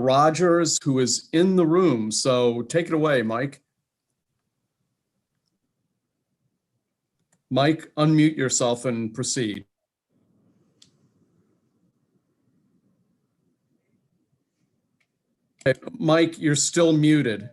Rogers, who is in the room. So take it away, Mike. Mike, unmute yourself and proceed. Okay, Mike, you're still muted.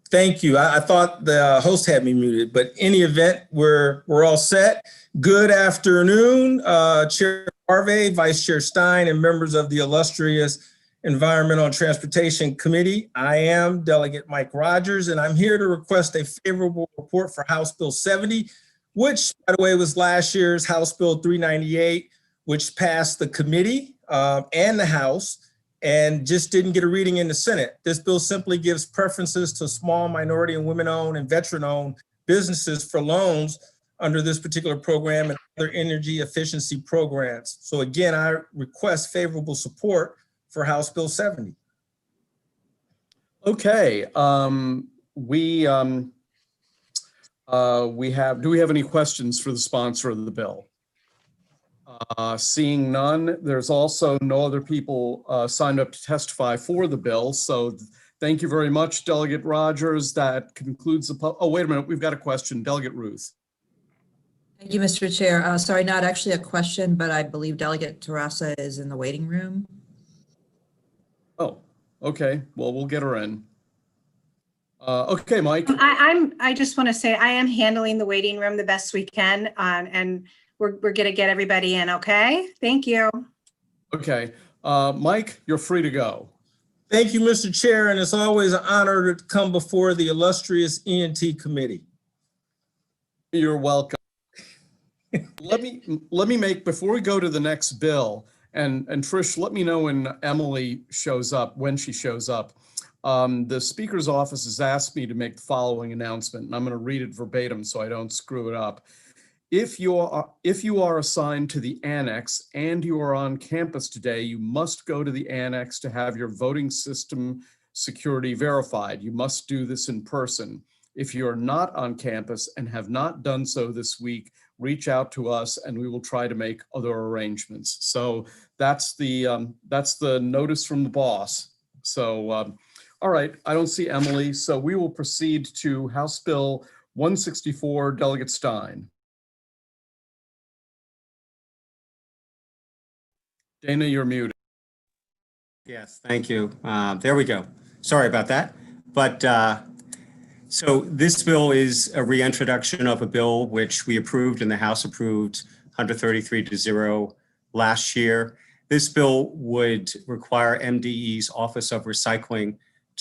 Thank you. I thought the host had me muted, but in any event, we're all set. Good afternoon, Chair Harvey, Vice Chair Stein, and members of the illustrious Environmental and Transportation Committee. I am Delegate Mike Rogers, and I'm here to request a favorable report for House Bill 70, which, by the way, was last year's House Bill 398, which passed the committee and the House, and just didn't get a reading in the Senate. This bill simply gives preferences to small minority and women-owned and veteran-owned businesses for loans under this particular program and other energy efficiency programs. So again, I request favorable support for House Bill 70. Okay, do we have any questions for the sponsor of the bill? Seeing none, there's also no other people signed up to testify for the bill. So thank you very much, Delegate Rogers. That concludes the, oh, wait a minute, we've got a question. Delegate Ruth. Thank you, Mr. Chair. Sorry, not actually a question, but I believe Delegate Terrassa is in the waiting room. Oh, okay. Well, we'll get her in. Okay, Mike. I just want to say I am handling the waiting room the best we can, and we're going to get everybody in, okay? Thank you. Okay. Mike, you're free to go. Thank you, Mr. Chair, and it's always an honor to come before the illustrious ENT Committee. You're welcome. Let me make, before we go to the next bill, and Trish, let me know when Emily shows up, when she shows up. The Speaker's office has asked me to make the following announcement, and I'm going to read it verbatim so I don't screw it up. If you are assigned to the annex and you are on campus today, you must go to the annex to have your voting system security verified. You must do this in person. If you are not on campus and have not done so this week, reach out to us and we will try to make other arrangements. So that's the notice from the boss. So, all right, I don't see Emily. So we will proceed to House Bill 164, Delegate Stein. Dana, you're muted. Yes, thank you. There we go. Sorry about that. But so this bill is a reintroduction of a bill which we approved and the House approved 133-0 last year. This bill would require MDE's Office of Recycling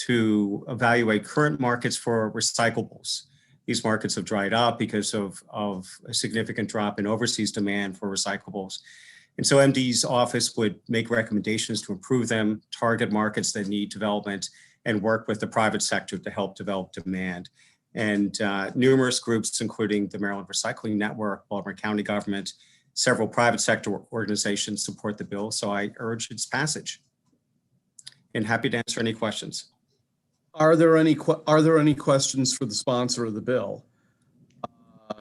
to evaluate current markets for recyclables. These markets have dried up because of a significant drop in overseas demand for recyclables. And so MD's office would make recommendations to improve them, target markets that need development, and work with the private sector to help develop demand. And numerous groups, including the Maryland Recycling Network, Baltimore County government, several private sector organizations support the bill. So I urge its passage. And happy to answer any questions. Are there any questions for the sponsor of the bill?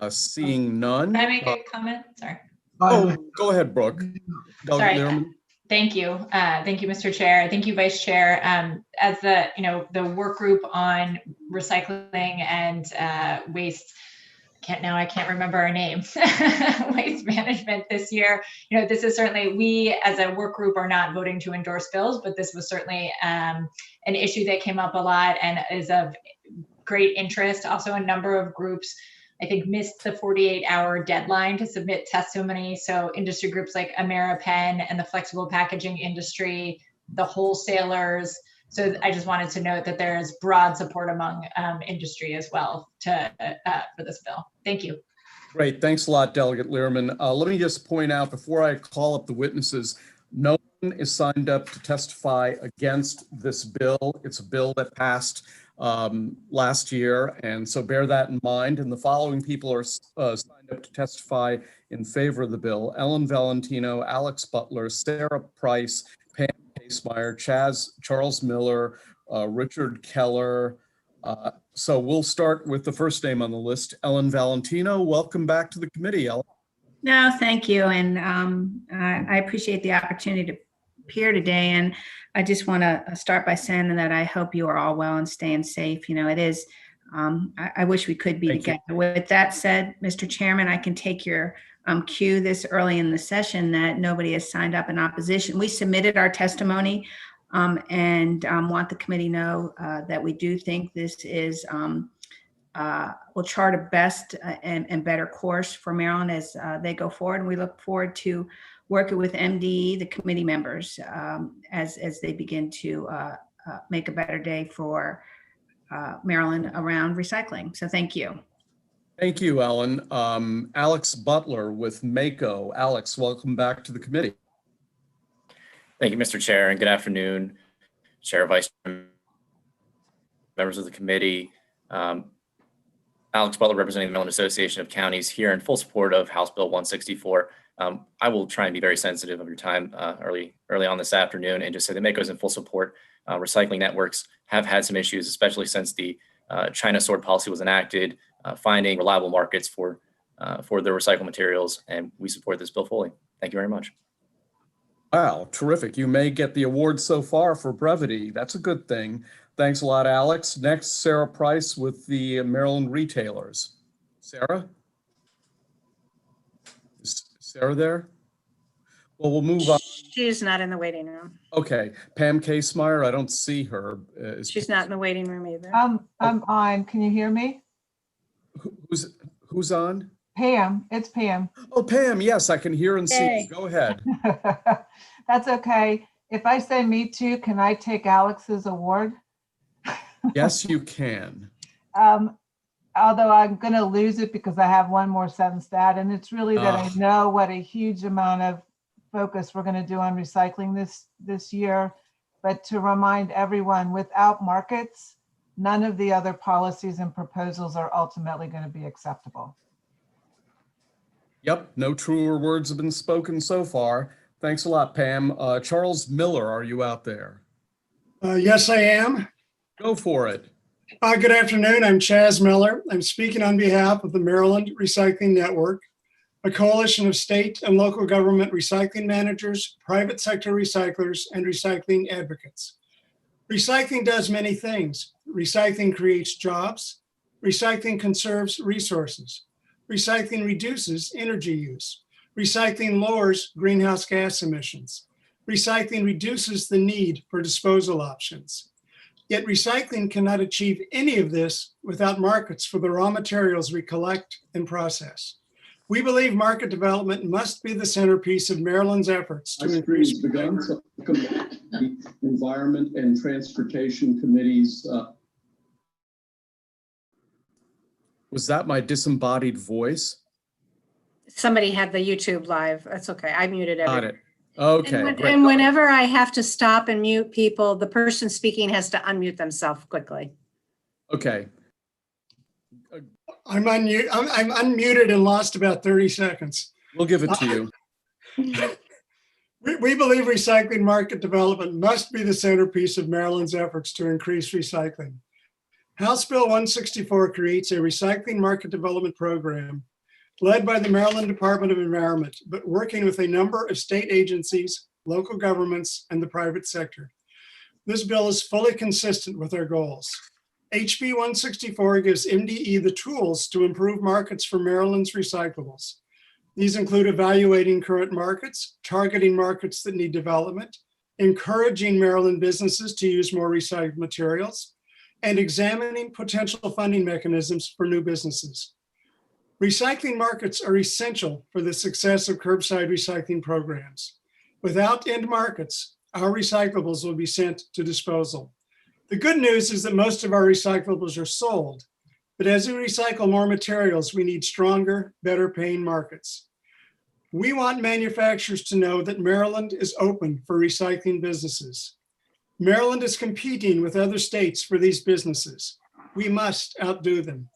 Seeing none. Can I make a comment? Sorry. Oh, go ahead, Brooke. Sorry. Thank you. Thank you, Mr. Chair. Thank you, Vice Chair. As the work group on recycling and waste, I can't remember our name, waste management this year. This is certainly, we as a work group are not voting to endorse bills, but this was certainly an issue that came up a lot and is of great interest. Also, a number of groups, I think, missed the 48-hour deadline to submit testimony. So industry groups like AmeriPen and the flexible packaging industry, the wholesalers. So I just wanted to note that there is broad support among industry as well for this bill. Thank you. Great. Thanks a lot, Delegate Learman. Let me just point out before I call up the witnesses, no one is signed up to testify against this bill. It's a bill that passed last year, and so bear that in mind. And the following people are signed up to testify in favor of the bill: Ellen Valentino, Alex Butler, Sarah Price, Pam Casemeyer, Charles Miller, Richard Keller. So we'll start with the first name on the list, Ellen Valentino. Welcome back to the committee, Ellen. No, thank you. And I appreciate the opportunity to appear today. And I just want to start by saying that I hope you are all well and staying safe. You know, it is, I wish we could be Thank you. together. With that said, Mr. Chairman, I can take your cue this early in the session that nobody has signed up in opposition. We submitted our testimony and want the committee know that we do think this is will chart a best and better course for Maryland as they go forward. And we look forward to working with MDE, the committee members, as they begin to make a better day for Maryland around recycling. So thank you. Thank you, Ellen. Alex Butler with MACO. Alex, welcome back to the committee. Thank you, Mr. Chair, and good afternoon, Chair, Vice Chair, members of the committee. Alex Butler, representing the Maryland Association of Counties, here in full support of House Bill 164. I will try and be very sensitive of your time early on this afternoon, and just say that MACO is in full support. Recycling networks have had some issues, especially since the China sword policy was enacted, finding reliable markets for their recycled materials, and we support this bill fully. Thank you very much. Wow, terrific. You may get the award so far for brevity. That's a good thing. Thanks a lot, Alex. Next, Sarah Price with the Maryland Retailers. Sarah? Is Sarah there? Well, we'll move on. She's not in the waiting room. Okay, Pam Casemeyer, I don't see her. She's not in the waiting room either. I'm on. Can you hear me? Who's on? Pam, it's Pam. Oh, Pam, yes, I can hear and see. Hey. Go ahead. That's okay. If I say me too, can I take Alex's award? Yes, you can. Although I'm going to lose it because I have one more sentence to add, and it's really that I know what a huge amount of focus we're going to do on recycling this year. But to remind everyone, without markets, none of the other policies and proposals are ultimately going to be acceptable. Yep, no truer words have been spoken so far. Thanks a lot, Pam. Charles Miller, are you out there? Yes, I am. Go for it. Good afternoon. I'm Chaz Miller. I'm speaking on behalf of the Maryland Recycling Network, a coalition of state and local government recycling managers, private sector recyclers, and recycling advocates. Recycling does many things. Recycling creates jobs. Recycling conserves resources. Recycling reduces energy use. Recycling lowers greenhouse gas emissions. Recycling reduces the need for disposal options. Yet recycling cannot achieve any of this without markets for the raw materials we collect and process. We believe market development must be the centerpiece of Maryland's efforts to increase. The Environment and Transportation Committees. Was that my disembodied voice? Somebody had the YouTube live. That's okay. I muted Got everyone. it. Okay. And, great. and whenever I have to stop and mute people, the person speaking has to unmute themselves quickly. Okay. I'm unmuted and lost about 30 seconds. We'll give it to you. We believe recycling market development must be the centerpiece of Maryland's efforts to increase recycling. House Bill 164 creates a recycling market development program led by the Maryland Department of Environment, but working with a number of state agencies, local governments, and the private sector. This bill is fully consistent with our goals. HB 164 gives MDE the tools to improve markets for Maryland's recyclables. These include evaluating current markets, targeting markets that need development, encouraging Maryland businesses to use more recycled materials, and examining potential funding mechanisms for new businesses. Recycling markets are essential for the success of curbside recycling programs. Without end markets, our recyclables will be sent to disposal. The good news is that most of our recyclables are sold, but as we recycle more materials, we need stronger, better paying markets. We want manufacturers to know that Maryland is open for recycling businesses. Maryland is competing with other states for these businesses. We must outdo them.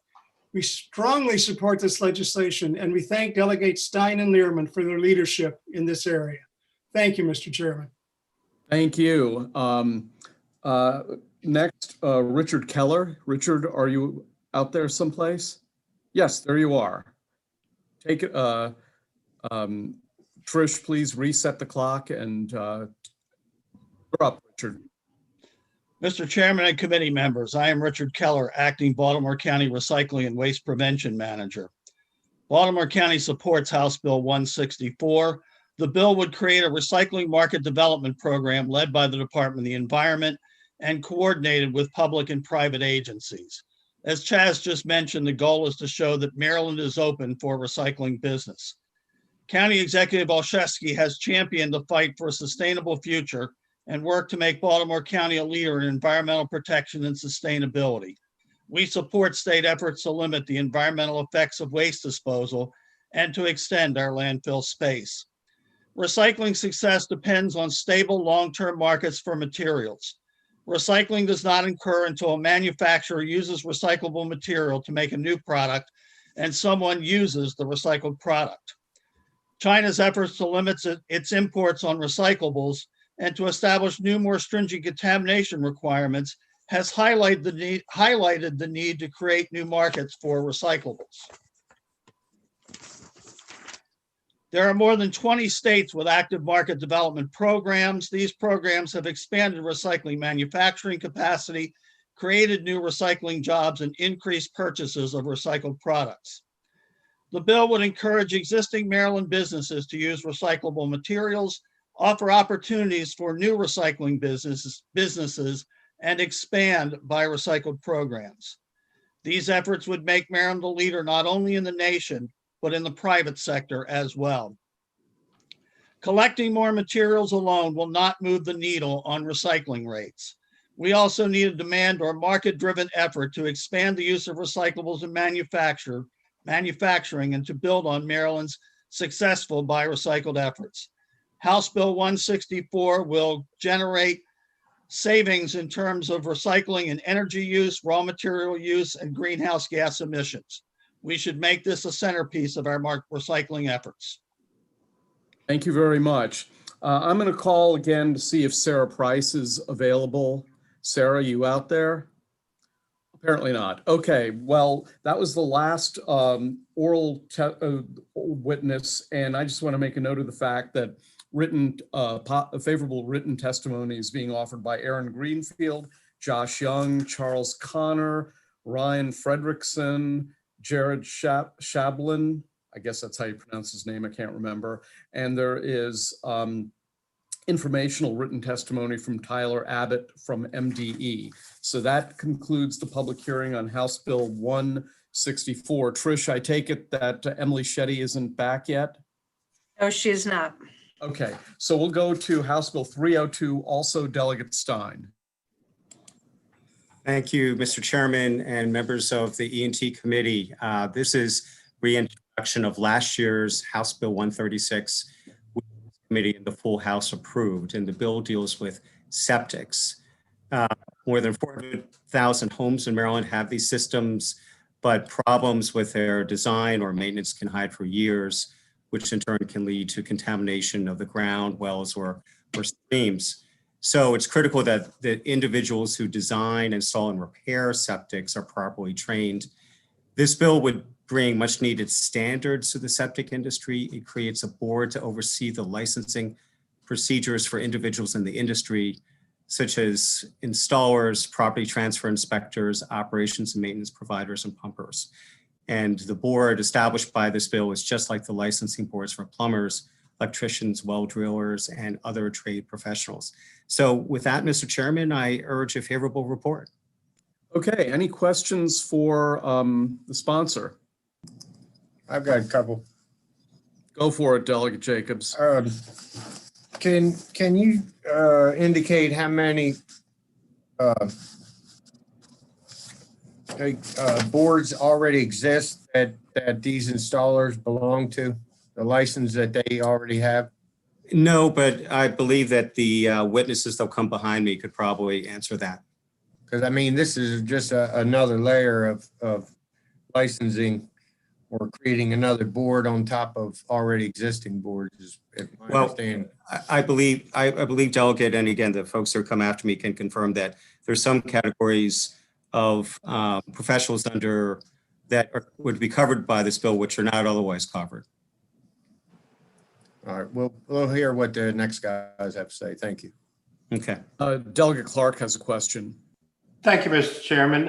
We strongly support this legislation, and we thank Delegates Stein and Learman for their leadership in this area. Thank you, Mr. Chairman. Thank you. Next, Richard Keller. Richard, are you out there someplace? Yes, there you are. Take it. Trish, please reset the clock and You're up, Richard. Mr. Chairman and committee members, I am Richard Keller, Acting Baltimore County Recycling and Waste Prevention Manager. Baltimore County supports House Bill 164. The bill would create a recycling market development program led by the Department of the Environment and coordinated with public and private agencies. As Chaz just mentioned, the goal is to show that Maryland is open for recycling business. County Executive Olszewski has championed the fight for a sustainable future and worked to make Baltimore County a leader in environmental protection and sustainability. We support state efforts to limit the environmental effects of waste disposal and to extend our landfill space. Recycling success depends on stable long-term markets for materials. Recycling does not occur until a manufacturer uses recyclable material to make a new product and someone uses the recycled product. China's efforts to limit its imports on recyclables and to establish new, more stringent contamination requirements has highlighted the need to create new markets for recyclables. There are more than 20 states with active market development programs. These programs have expanded recycling manufacturing capacity, created new recycling jobs, and increased purchases of recycled products. The bill would encourage existing Maryland businesses to use recyclable materials, offer opportunities for new recycling businesses, and expand buy recycled programs. These efforts would make Maryland a leader not only in the nation, but in the private sector as well. Collecting more materials alone will not move the needle on recycling rates. We also need a demand or market-driven effort to expand the use of recyclables in manufacturing and to build on Maryland's successful buy recycled efforts. House Bill 164 will generate savings in terms of recycling and energy use, raw material use, and greenhouse gas emissions. We should make this a centerpiece of our recycling efforts. Thank you very much. I'm going to call again to see if Sarah Price is available. Sarah, you out there? Apparently not. Okay, well, that was the last oral witness, and I just want to make a note of the fact that favorable written testimony is being offered by Aaron Greenfield, Josh Young, Charles Connor, Ryan Fredrickson, Jared Shablin, I guess that's how you pronounce his name, I can't remember. And there is informational written testimony from Tyler Abbott from MDE. So that concludes the public hearing on House Bill 164. Trish, I take it that Emily Shetty isn't back yet? No, she is not. Okay, so we'll go to House Bill 302, also Delegate Stein. Thank you, Mr. Chairman and members of the ENT Committee. This is reintroduction of last year's House Bill 136, which the committee and the full House approved, and the bill deals with septics. More than 400,000 homes in Maryland have these systems, but problems with their design or maintenance can hide for years, which in turn can lead to contamination of the ground, wells, or streams. So it's critical that the individuals who design, install, and repair septics are properly trained. This bill would bring much needed standards to the septic industry. It creates a board to oversee the licensing procedures for individuals in the industry, such as installers, property transfer inspectors, operations and maintenance providers, and pumpers. And the board established by this bill is just like the licensing boards for plumbers, electricians, well drillers, and other trade professionals. So with that, Mr. Chairman, I urge a favorable report. Okay, any questions for the sponsor? I've got a couple. Go for it, Delegate Jacobs. Can you indicate how many boards already exist that these installers belong to, the license that they already have? No, but I believe that the witnesses that'll come behind me could probably answer that. Because I mean, this is just another layer of licensing or creating another board on top of already existing boards. Well, I believe Delegate, and again, the folks who come after me can confirm that there's some categories of professionals under that would be covered by this bill, which are not otherwise covered. All right, we'll hear what the next guys have to say. Thank you. Okay. Delegate Clark has a question. Thank you, Mr. Chairman.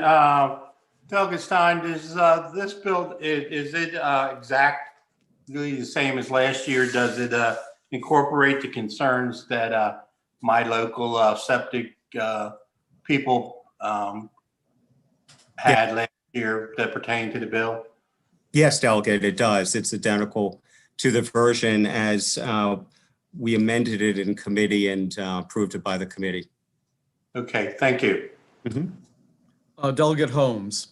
Delegate Stein, is this bill, is it exactly the same as last year? Does it incorporate the concerns that my local septic people had last year that pertain to the bill? Yes, Delegate, it does. It's identical to the version as we amended it in committee and approved it by the committee. Okay, thank you. Delegate Holmes.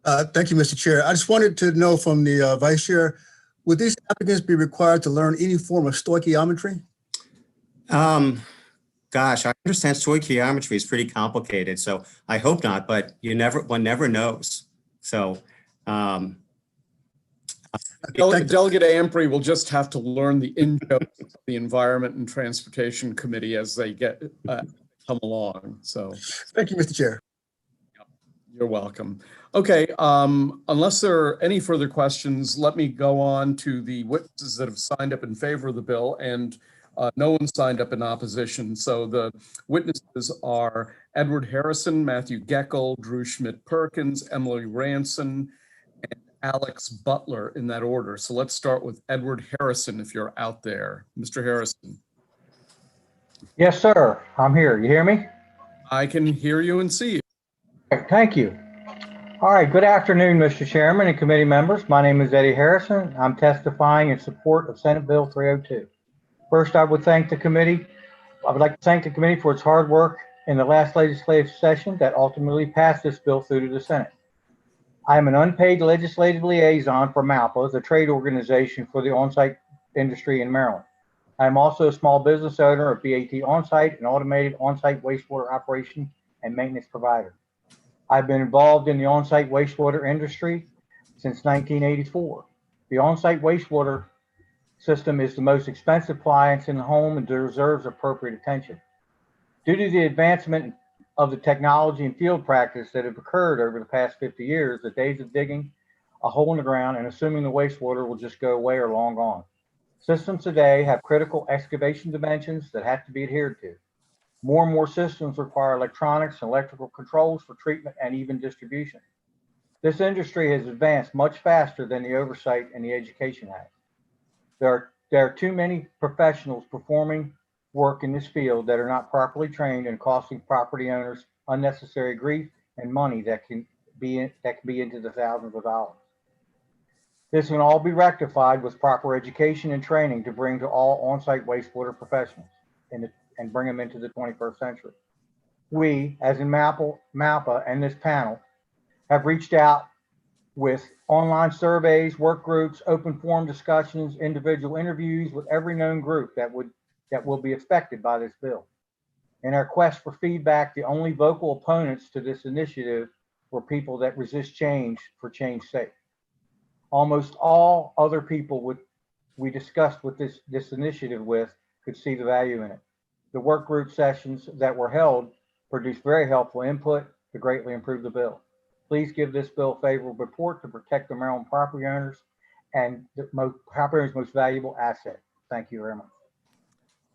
Thank you, Mr. Chair. I just wanted to know from the Vice Chair, would these applicants be required to learn any form of stoichiometry? Gosh, I understand stoichiometry is pretty complicated, so I hope not, but one never knows. So, Delegate Ampry will just have to learn the in-jokes of the Environment and Transportation Committee as they come along. So, thank you, Mr. Chair. You're welcome. Okay, unless there are any further questions, let me go on to the witnesses that have signed up in favor of the bill, and no one signed up in opposition. So the witnesses are Edward Harrison, Matthew Geckel, Drew Schmidt-Perkins, Emily Ranson, and Alex Butler in that order. So let's start with Edward Harrison, if you're out there. Mr. Harrison. Yes, sir. I'm here. You hear me? I can hear you and see you. Thank you. All right. Good afternoon, Mr. Chairman and committee members. My name is Eddie Harrison. I'm testifying in support of Senate Bill 302. First, I would thank the committee. I would like to thank the committee for its hard work in the last legislative session that ultimately passed this bill through to the Senate. I am an unpaid legislative liaison for MALPA, the trade organization for the on-site industry in Maryland. I am also a small business owner of BAT On-Site, an automated on-site wastewater operation and maintenance provider. I've been involved in the on-site wastewater industry since 1984. The on-site wastewater system is the most expensive appliance in the home and deserves appropriate attention. Due to the advancement of the technology and field practice that have occurred over the past 50 years, the days of digging a hole in the ground and assuming the wastewater will just go away are long gone. Systems today have critical excavation dimensions that have to be adhered to. More and more systems require electronics and electrical controls for treatment and even distribution. This industry has advanced much faster than the oversight and the education has. There are too many professionals performing work in this field that are not properly trained and costing property owners unnecessary grief and money that can be into the thousands of dollars. This can all be rectified with proper education and training to bring to all on-site wastewater professionals and bring them into the 21st century. We, as in MALPA and this panel, have reached out with online surveys, work groups, open forum discussions, individual interviews with every known group that will be affected by this bill. In our quest for feedback, the only vocal opponents to this initiative were people that resist change for change's sake. Almost all other people we discussed with this initiative with could see the value in it. The work group sessions that were held produced very helpful input to greatly improve the bill. Please give this bill a favorable report to protect the Maryland property owners and the property owners' most valuable asset. Thank you very much.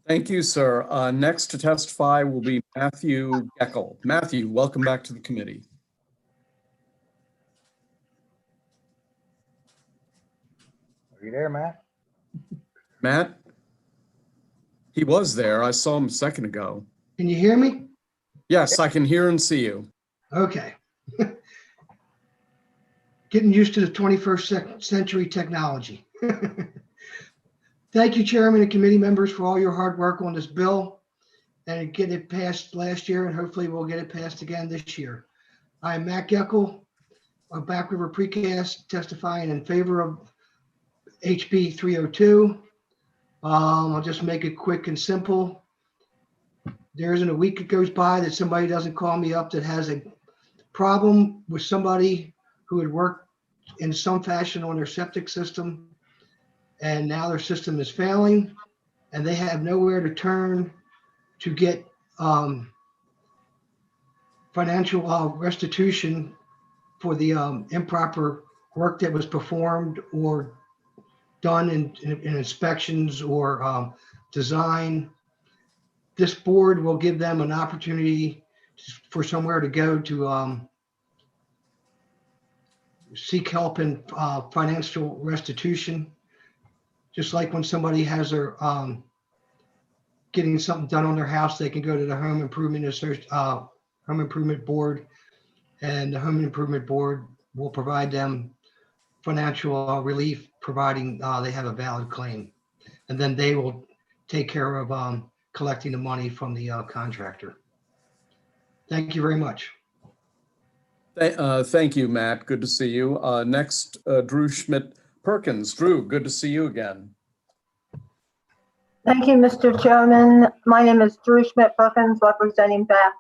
Thank you, sir. Next to testify will be Matthew Geckel. Matthew, welcome back to the committee. Are you there, Matt? Matt? He was there. I saw him a second ago. Can you hear me? Yes, I can hear and see you. Okay. Getting used to the 21st century technology. Thank you, Chairman and committee members, for all your hard work on this bill and get it passed last year, and hopefully we'll get it passed again this year. I'm Matt Geckel, a Back River Precast, testifying in favor of HB 302. I'll just make it quick and simple. There isn't a week that goes by that somebody doesn't call me up that has a problem with somebody who had worked in some fashion on their septic system, and now their system is failing, and they have nowhere to turn to get financial restitution for the improper work that was performed or done in inspections or design. This board will give them an opportunity for somewhere to go to seek help in financial restitution. Just like when somebody has their getting something done on their house, they can go to the Home Improvement Board, and the Home Improvement Board will provide them financial relief, providing they have a valid claim. And then they will take care of collecting the money from the contractor. Thank you very much. Thank you, Matt. Good to see you. Next, Drew Schmidt-Perkins. Drew, good to see you again. Thank you, Mr. Chairman. My name is Drew Schmidt-Perkins, representing Back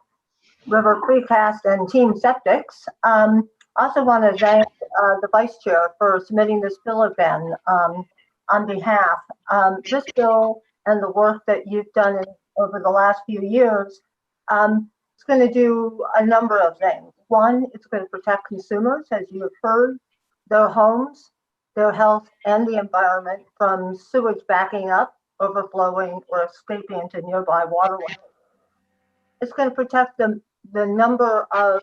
River Precast and Team Septics. Also want to thank the Vice Chair for submitting this bill again on behalf. This bill and the work that you've done over the last few years, it's going to do a number of things. One, it's going to protect consumers, as you have heard, their homes, their health, and the environment from sewage backing up, overflowing, or escaping into nearby waterways. It's going to protect the number of,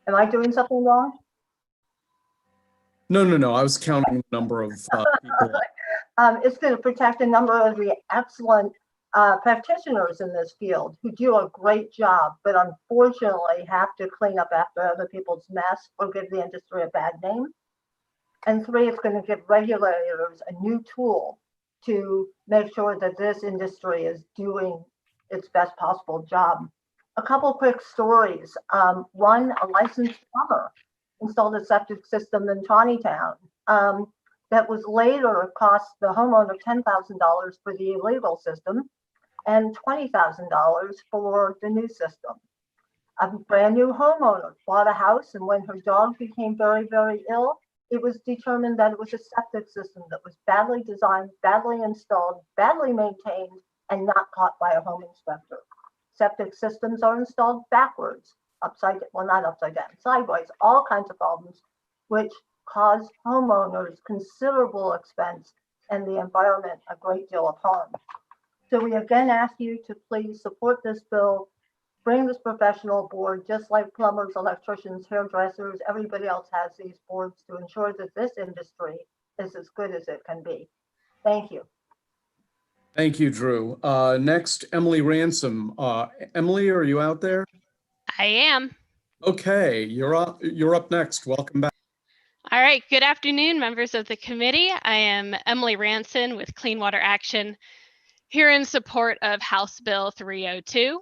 am I doing something wrong? No. I was counting the number of people. It's going to protect a number of the excellent practitioners in this field who do a great job, but unfortunately have to clean up after other people's mess or give the industry a bad name. And three, it's going to give regulators a new tool to make sure that this industry is doing its best possible job. A couple quick stories. One, a licensed plumber installed a septic system in Tawnytown that was later cost the homeowner $10,000 for the illegal system and $20,000 for the new system. A brand new homeowner bought a house, and when her dog became very, very ill, it was determined that it was a septic system that was badly designed, badly installed, badly maintained, and not caught by a home inspector. Septic systems are installed backwards, not upside down, sideways, all kinds of problems, which cause homeowners considerable expense and the environment a great deal of harm. So we again ask you to please support this bill, bring this professional board, just like plumbers, electricians, hairdressers, everybody else has these boards to ensure that this industry is as good as it can be. Thank you. Thank you, Drew. Next, Emily Ransom. Emily, are you out there? I am. Okay, you're up next. Welcome back. All right, good afternoon, members of the committee. I am Emily Ransom with Clean Water Action, here in support of House Bill 302.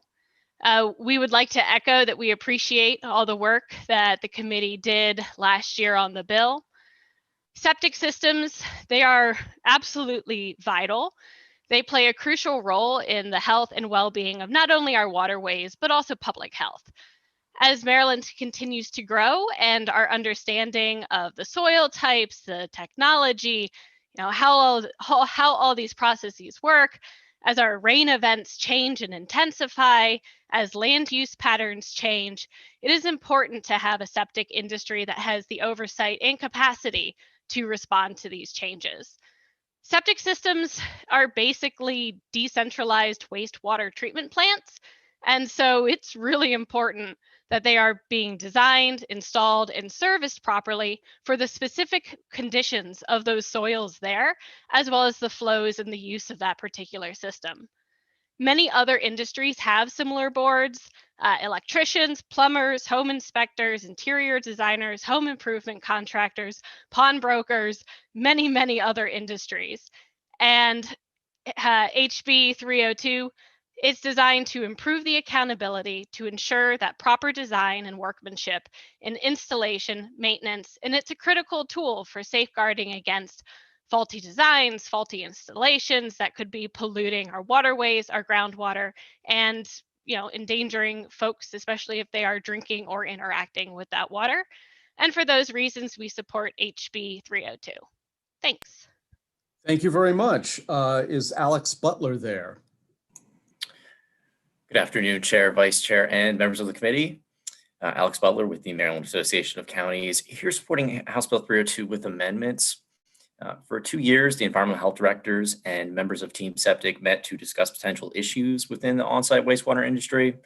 We would like to echo that we appreciate all the work that the committee did last year on the bill. Septic systems, they are absolutely vital. They play a crucial role in the health and well-being of not only our waterways, but also public health. As Maryland continues to grow and our understanding of the soil types, the technology, how all these processes work, as our rain events change and intensify, as land use patterns change, it is important to have a septic industry that has the oversight and capacity to respond to these changes. Septic systems are basically decentralized wastewater treatment plants, and so it's really important that they are being designed, installed, and serviced properly for the specific conditions of those soils there, as well as the flows and the use of that particular system. Many other industries have similar boards. Electricians, plumbers, home inspectors, interior designers, home improvement contractors, pawnbrokers, many other industries. And HB 302 is designed to improve the accountability to ensure that proper design and workmanship in installation, maintenance, and it's a critical tool for safeguarding against faulty designs, faulty installations that could be polluting our waterways, our groundwater, and endangering folks, especially if they are drinking or interacting with that water. And for those reasons, we support HB 302. Thanks. Thank you very much. Is Alex Butler there? Good afternoon, Chair, Vice Chair, and members of the committee. Alex Butler with the Maryland Association of Counties, here supporting House Bill 302 with amendments. For 2 years, the environmental health directors and members of Team Septic met to discuss potential issues within the on-site wastewater industry.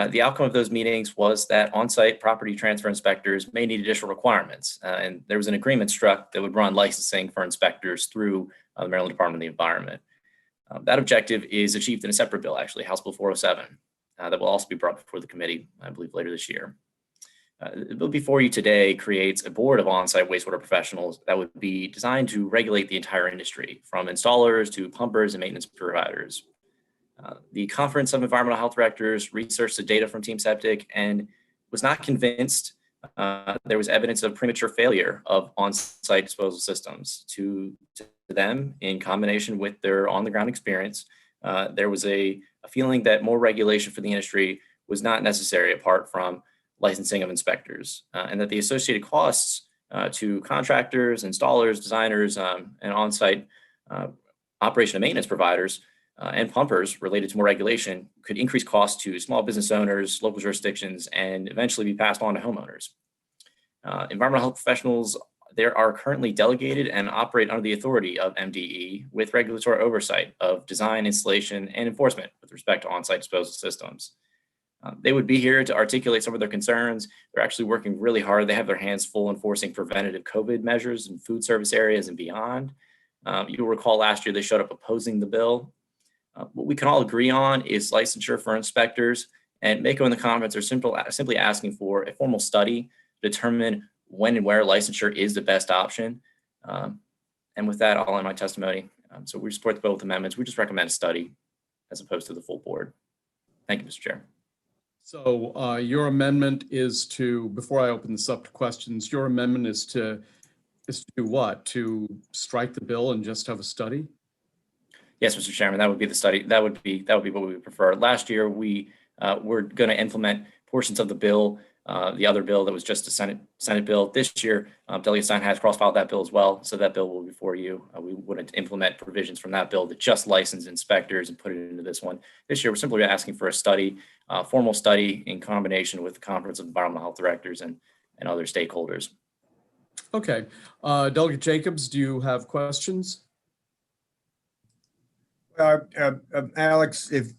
The outcome of those meetings was that on-site property transfer inspectors may need additional requirements, and there was an agreement struck that would run licensing for inspectors through the Maryland Department of the Environment. That objective is achieved in a separate bill, actually, House Bill 407, that will also be brought before the committee, I believe, later this year. The bill before you today creates a board of on-site wastewater professionals that would be designed to regulate the entire industry, from installers to pumpers and maintenance providers. The Conference of Environmental Health Directors researched the data from Team Septic and was not convinced there was evidence of premature failure of on-site disposal systems. To them, in combination with their on-the-ground experience, there was a feeling that more regulation for the industry was not necessary apart from licensing of inspectors, and that the associated costs to contractors, installers, designers, and on-site operation and maintenance providers and pumpers related to more regulation could increase costs to small business owners, local jurisdictions, and eventually be passed on to homeowners. Environmental health professionals, there are currently delegated and operate under the authority of MDE with regulatory oversight of design, installation, and enforcement with respect to on-site disposal systems. They would be here to articulate some of their concerns. They're actually working really hard. They have their hands full enforcing preventative COVID measures in food service areas and beyond. You'll recall last year they showed up opposing the bill. What we can all agree on is licensure for inspectors, and Mako and the conference are simply asking for a formal study to determine when and where licensure is the best option. And with that, I'll end my testimony. So we support both amendments. We just recommend a study as opposed to the full board. Thank you, Mr. Chair. So your amendment is to, before I open this up to questions, your amendment is to do what? To strike the bill and just have a study? Yes, Mr. Chairman, that would be the study. That would be what we would prefer. Last year, we were going to implement portions of the bill, the other bill that was just a Senate bill. This year, Delegate Stein has cross-filed that bill as well, so that bill will be before you. We wouldn't implement provisions from that bill that just license inspectors and put it into this one. This year, we're simply asking for a study, formal study in combination with the Conference of Environmental Health Directors and other stakeholders. Okay. Delegate Jacobs, do you have questions? Alex, if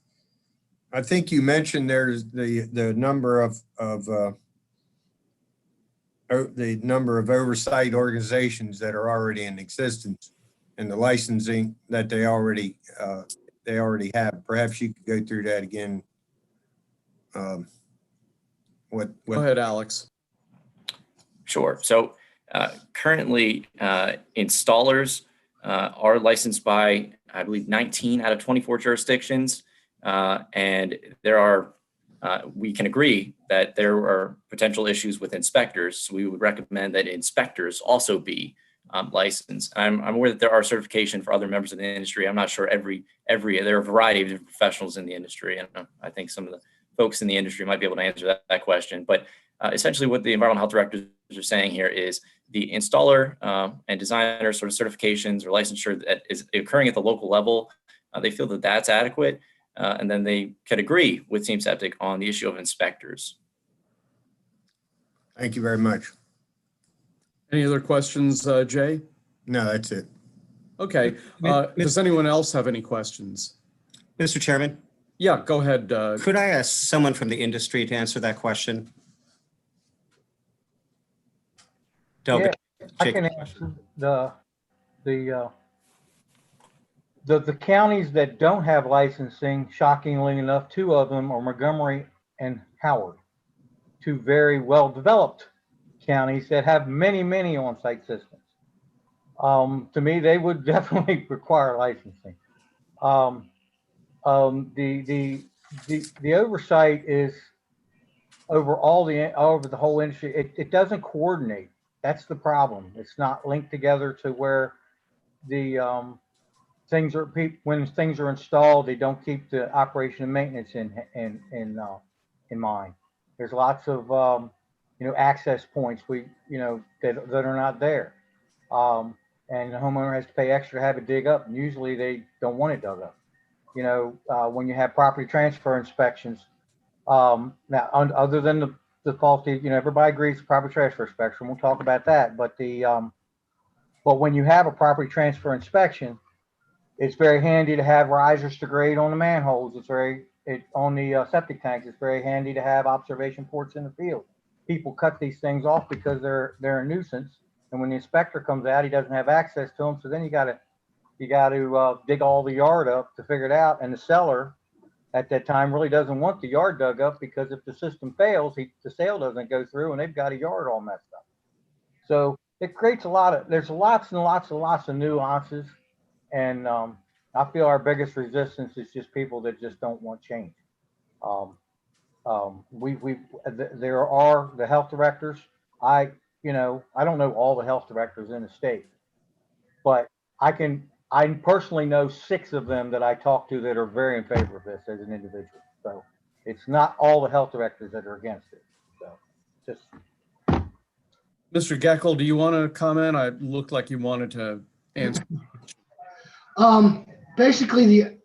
I think you mentioned there's the number of oversight organizations that are already in existence and the licensing that they already have. Perhaps you could go through that again. Go ahead, Alex. Sure. So currently, installers are licensed by, I believe, 19 out of 24 jurisdictions. And there are, we can agree that there are potential issues with inspectors. So we would recommend that inspectors also be licensed. I'm aware that there are certification for other members of the industry. I'm not sure there are a variety of different professionals in the industry. And I think some of the folks in the industry might be able to answer that question. But essentially what the environmental health directors are saying here is the installer and designer sort of certifications or licensure that is occurring at the local level, they feel that that's adequate. And then they can agree with Team Septic on the issue of inspectors. Thank you very much. Any other questions, Jay? No, that's it. Okay. Does anyone else have any questions? Mr. Chairman? Yeah, go ahead. Could I ask someone from the industry to answer that question? Yeah, I can answer the counties that don't have licensing, shockingly enough, two of them are Montgomery and Howard, two very well-developed counties that have many, many on-site systems. To me, they would definitely require licensing. The oversight is over the whole industry. It doesn't coordinate. That's the problem. It's not linked together to where the when things are installed, they don't keep the operation and maintenance in mind. There's lots of access points that are not there, and the homeowner has to pay extra to have it dig up. And usually they don't want it dug up. When you have property transfer inspections, now other than the faulty, everybody agrees property transfer inspection. We'll talk about that, but But when you have a property transfer inspection, it's very handy to have risers to grade on the manholes. On the septic tanks. It's very handy to have observation ports in the field. People cut these things off because they're a nuisance. And when the inspector comes out, he doesn't have access to them. So then you got to dig all the yard up to figure it out. And the seller at that time really doesn't want the yard dug up, because if the system fails, the sale doesn't go through and they've got a yard all messed up. So it creates there's lots and lots and lots of nuances. And I feel our biggest resistance is just people that just don't want change. There are the health directors. I don't know all the health directors in the state, but I personally know 6 of them that I talk to that are very in favor of this as an individual. So it's not all the health directors that are against it. So just. Mr. Geckel, do you want to comment? I looked like you wanted to answer. Basically,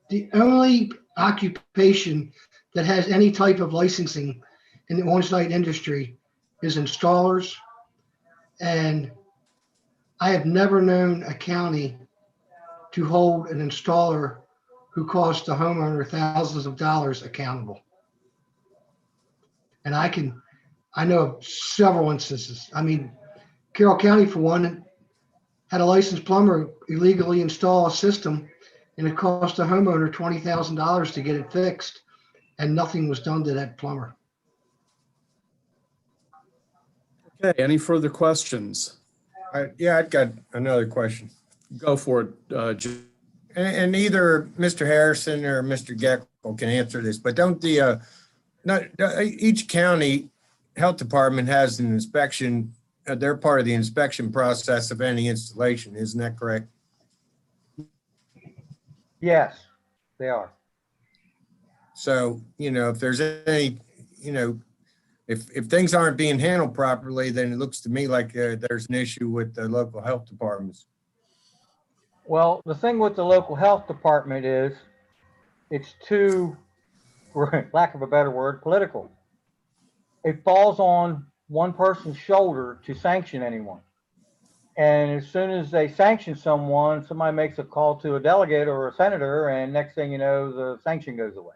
the only occupation that has any type of licensing in the on-site industry is installers. And I have never known a county to hold an installer who costs the homeowner thousands of dollars accountable. And I know of several instances. I mean, Carroll County, for one, had a licensed plumber illegally install a system, and it cost the homeowner $20,000 to get it fixed, and nothing was done to that plumber. Okay, any further questions? Yeah, I've got another question. Go for it, Jim. And either Mr. Harrison or Mr. Geckel can answer this, but don't each county health department has an inspection, they're part of the inspection process of any installation, isn't that correct? Yes, they are. So, if there's any, if things aren't being handled properly, then it looks to me like there's an issue with the local health departments. Well, the thing with the local health department is it's too, for lack of a better word, political. It falls on one person's shoulder to sanction anyone. And as soon as they sanction someone, somebody makes a call to a delegate or a senator, and next thing you know, the sanction goes away.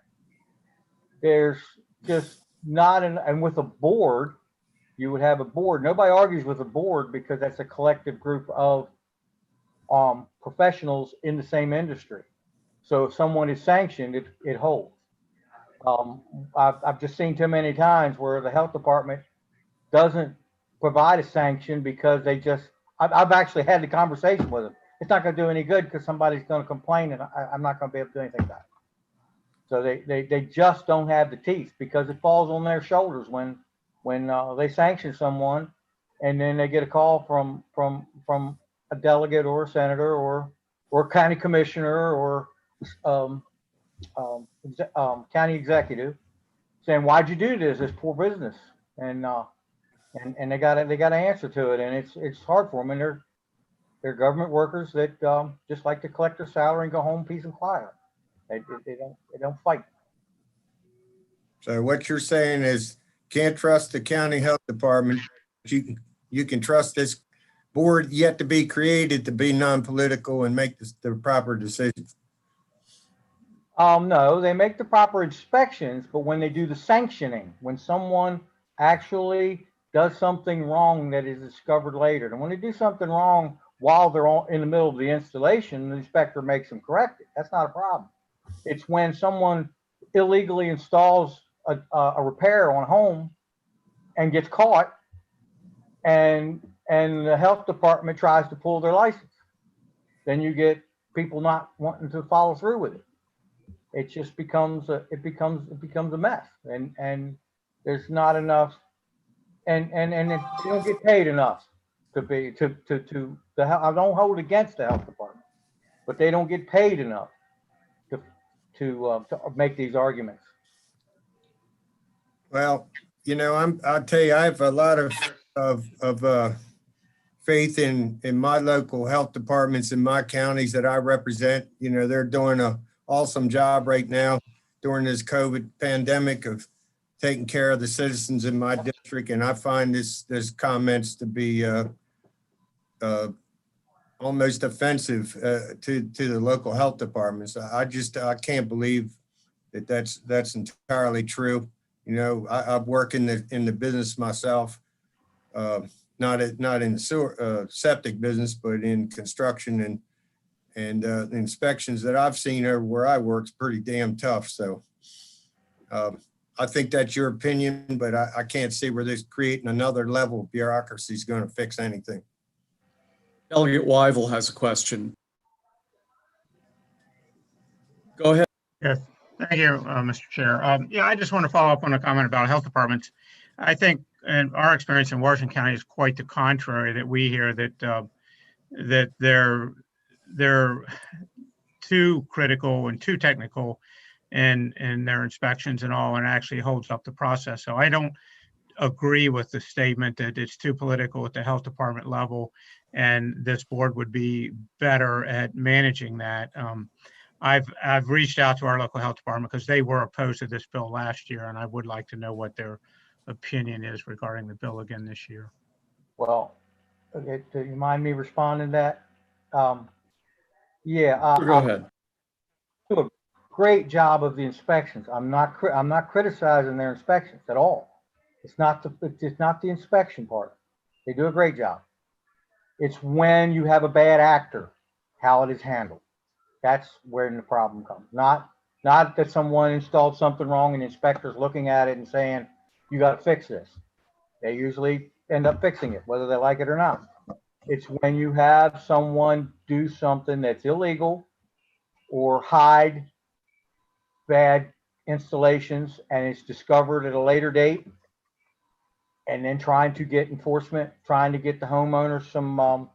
There's just not and with a board, you would have a board. Nobody argues with a board because that's a collective group of professionals in the same industry. So if someone is sanctioned, it holds. I've just seen too many times where the health department doesn't provide a sanction because I've actually had the conversation with them. It's not going to do any good because somebody's going to complain and I'm not going to be able to do anything about it. So they just don't have the teeth because it falls on their shoulders when they sanction someone, and then they get a call from a delegate or a senator or county commissioner or county executive saying, "Why'd you do this? It's poor business." And they got to answer to it, and it's hard for them. And they're government workers that just like to collect their salary and go home peace and quiet. They don't fight. So what you're saying is can't trust the county health department. You can trust this board yet to be created to be non-political and make the proper decisions. No, they make the proper inspections, but when they do the sanctioning, when someone actually does something wrong that is discovered later, and when they do something wrong while they're in the middle of the installation, the inspector makes them correct it. That's not a problem. It's when someone illegally installs a repair on a home and gets caught, and the health department tries to pull their license. Then you get people not wanting to follow through with it. It just becomes a mess, and there's not enough, and they don't get paid enough to I don't hold against the health department, but they don't get paid enough to make these arguments. Well, I'll tell you, I have a lot of faith in my local health departments in my counties that I represent. They're doing an awesome job right now during this COVID pandemic of taking care of the citizens in my district. And I find this comments to be almost offensive to the local health departments. I can't believe that that's entirely true. You know, I've worked in the business myself, not in the sewer, septic business, but in construction, and the inspections that I've seen over where I work is pretty damn tough. So I think that's your opinion, but I can't see where this creating another level of bureaucracy is going to fix anything. Delegate Weigel has a question. Go ahead. Yes, thank you, Mr. Chair. Yeah, I just want to follow up on a comment about health departments. I think, and our experience in Washington County is quite the contrary, that we hear that they're too critical and too technical in their inspections and all, and actually holds up the process. So I don't agree with the statement that it's too political at the health department level, and this board would be better at managing that. I've reached out to our local health department because they were opposed to this bill last year, and I would like to know what their opinion is regarding the bill again this year. Well, okay, do you mind me responding to that? Go ahead. Do a great job of the inspections. I'm not criticizing their inspections at all. It's not the inspection part. They do a great job. It's when you have a bad actor, how it is handled. That's where the problem comes. Not that someone installed something wrong and the inspector's looking at it and saying, you got to fix this. They usually end up fixing it, whether they like it or not. It's when you have someone do something that's illegal or hide bad installations and it's discovered at a later date, and then trying to get enforcement, trying to get the homeowner some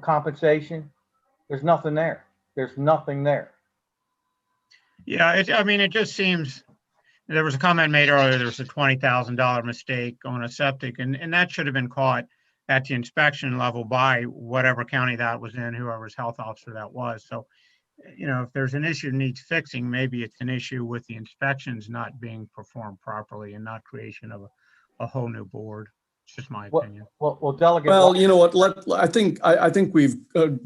compensation. There's nothing there. There's nothing there. Yeah, I mean, it just seems, there was a comment made earlier, there was a $20,000 mistake on a septic, and that should have been caught at the inspection level by whatever county that was in, whoever's health officer that was. So, you know, if there's an issue that needs fixing, maybe it's an issue with the inspections not being performed properly and not creation of a whole new board. It's just my opinion. Well, Delegate. Well, you know what? I think we've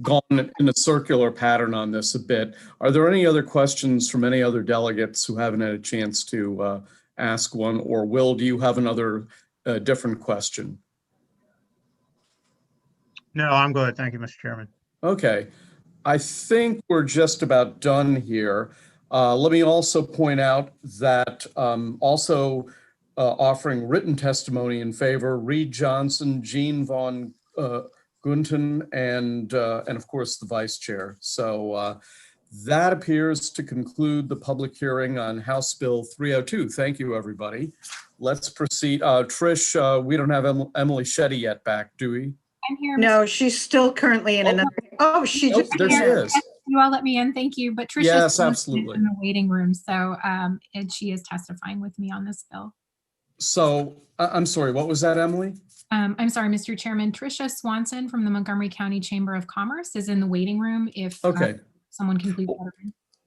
gone in a circular pattern on this a bit. Are there any other questions from any other delegates who haven't had a chance to ask one? Or Will, do you have another different question? No, I'm good. Thank you, Mr. Chairman. Okay. I think we're just about done here. Let me also point out that offering written testimony in favor, Reed Johnson, Jean Von Gunten, and of course the vice chair. So that appears to conclude the public hearing on House Bill 302. Thank you, everybody. Let's proceed. Trish, we don't have Emily Shetty yet back, do we? I'm here. No, she's still currently in another. Oh, she just. There she is. You all let me in. Thank you. But Tricia Yes, absolutely. in the waiting room. So and she is testifying with me on this bill. So I'm sorry, what was that, Emily? I'm sorry, Mr. Chairman. Tricia Swanson from the Montgomery County Chamber of Commerce is in the waiting room. If someone can please.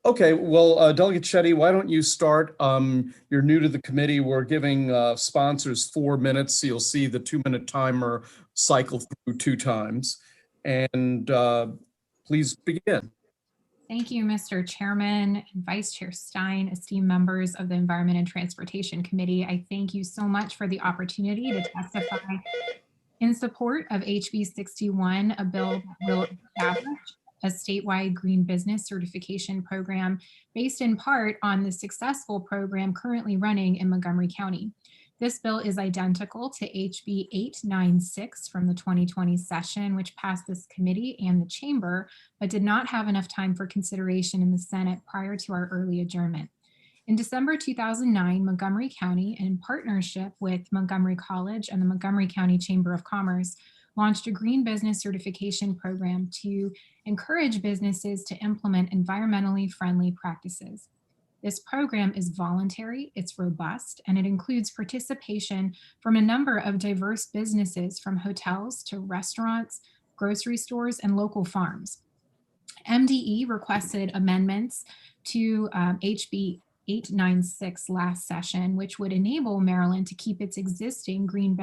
Okay, well, Delegate Shetty, why don't you start? You're new to the committee. We're giving sponsors 4 minutes, so you'll see the 2-minute timer cycle through 2 times. And please begin. Thank you, Mr. Chairman and Vice Chair Stein, esteemed members of the Environment and Transportation Committee. I thank you so much for the opportunity to testify in support of HB 61, a bill that will establish a statewide green business certification program based in part on the successful program currently running in Montgomery County. This bill is identical to HB 896 from the 2020 session, which passed this committee and the chamber, but did not have enough time for consideration in the Senate prior to our early adjournment. In December 2009, Montgomery County, in partnership with Montgomery College and the Montgomery County Chamber of Commerce, launched a green business certification program to encourage businesses to implement environmentally friendly practices. This program is voluntary, it's robust, and it includes participation from a number of diverse businesses, from hotels to restaurants, grocery stores, and local farms. MDE requested amendments to HB 896 last session, which would enable Maryland to keep its existing green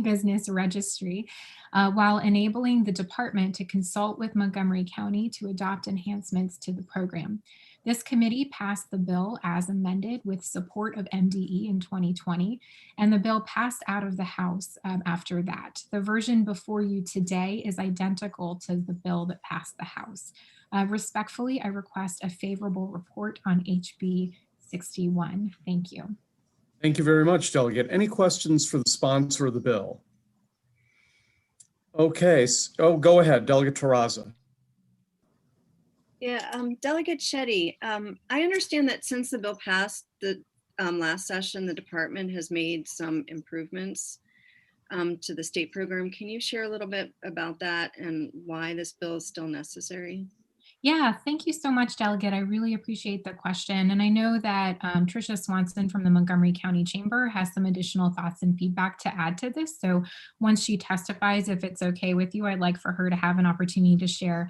business registry while enabling the department to consult with Montgomery County to adopt enhancements to the program. This committee passed the bill as amended with support of MDE in 2020, and the bill passed out of the House after that. The version before you today is identical to the bill that passed the House. Respectfully, I request a favorable report on HB 61. Thank you. Thank you very much, Delegate. Any questions for the sponsor of the bill? Okay, go ahead, Delegate Terraza. Yeah, Delegate Shetty, I understand that since the bill passed the last session, the department has made some improvements to the state program. Can you share a little bit about that and why this bill is still necessary? Yeah, thank you so much, Delegate. I really appreciate the question. And I know that Tricia Swanson from the Montgomery County Chamber has some additional thoughts and feedback to add to this. So once she testifies, if it's okay with you, I'd like for her to have an opportunity to share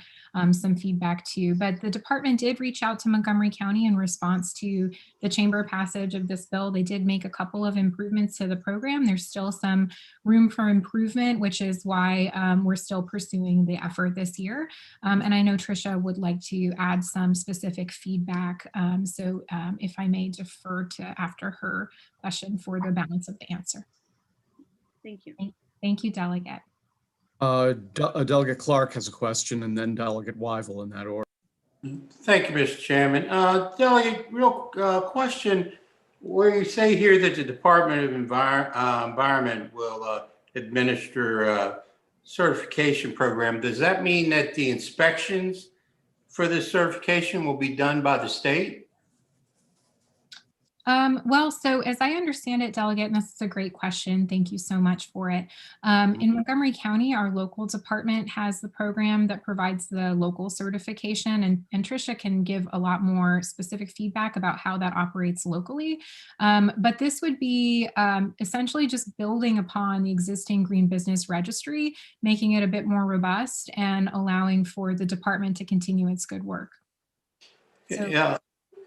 some feedback too. But the department did reach out to Montgomery County in response to the Chamber passage of this bill. They did make a couple of improvements to the program. There's still some room for improvement, which is why we're still pursuing the effort this year. And I know Tricia would like to add some specific feedback. So if I may defer to after her question for the balance of the answer. Thank you. Thank you, Delegate. Delegate Clark has a question, and then Delegate Weigel in that order. Thank you, Mr. Chairman. Delegate, real question. Where you say here that the Department of Environment will administer a certification program, does that mean that the inspections for this certification will be done by the state? Well, so as I understand it, Delegate, and this is a great question, thank you so much for it. In Montgomery County, our local department has the program that provides the local certification, and Tricia can give a lot more specific feedback about how that operates locally. But this would be essentially just building upon the existing Green Business Registry, making it a bit more robust and allowing for the department to continue its good work. So, Yeah.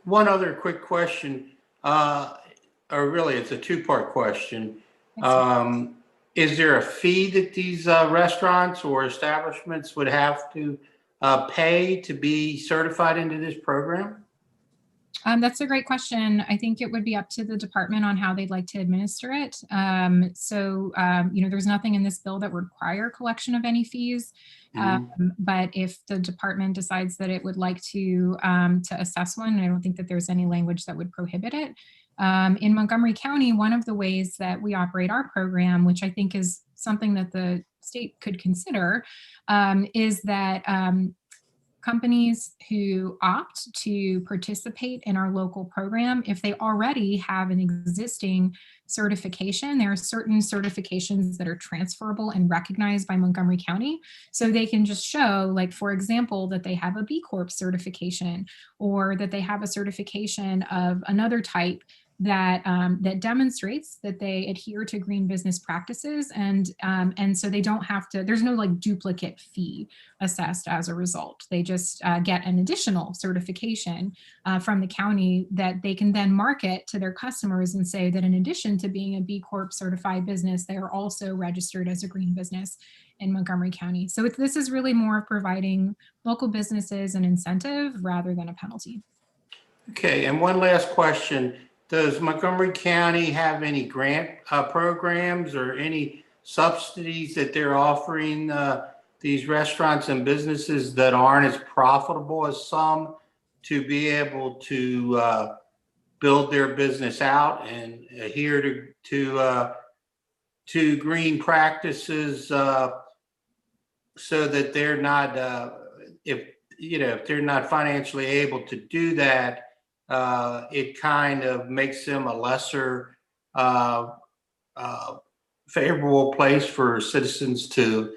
One other quick question. Or really, it's a two-part question. Is there a fee that these restaurants or establishments would have to pay to be certified into this program? That's a great question. I think it would be up to the department on how they'd like to administer it. There's nothing in this bill that would require collection of any fees. But if the department decides that it would like to assess one, I don't think that there's any language that would prohibit it. In Montgomery County, one of the ways that we operate our program, which I think is something that the state could consider, is that companies who opt to participate in our local program, if they already have an existing certification, there are certain certifications that are transferable and recognized by Montgomery County. So they can just show, like, for example, that they have a B Corp certification, or that they have a certification of another type that demonstrates that they adhere to green business practices, and so they don't have to, there's no like duplicate fee assessed as a result. They just get an additional certification from the county that they can then market to their customers and say that in addition to being a B Corp certified business, they are also registered as a green business in Montgomery County. So this is really more of providing local businesses an incentive rather than a penalty. Okay, and one last question. Does Montgomery County have any grant programs or any subsidies that they're offering these restaurants and businesses that aren't as profitable as some to be able to build their business out and adhere to green practices so that they're not if they're not financially able to do that, it kind of makes them a lesser favorable place for citizens to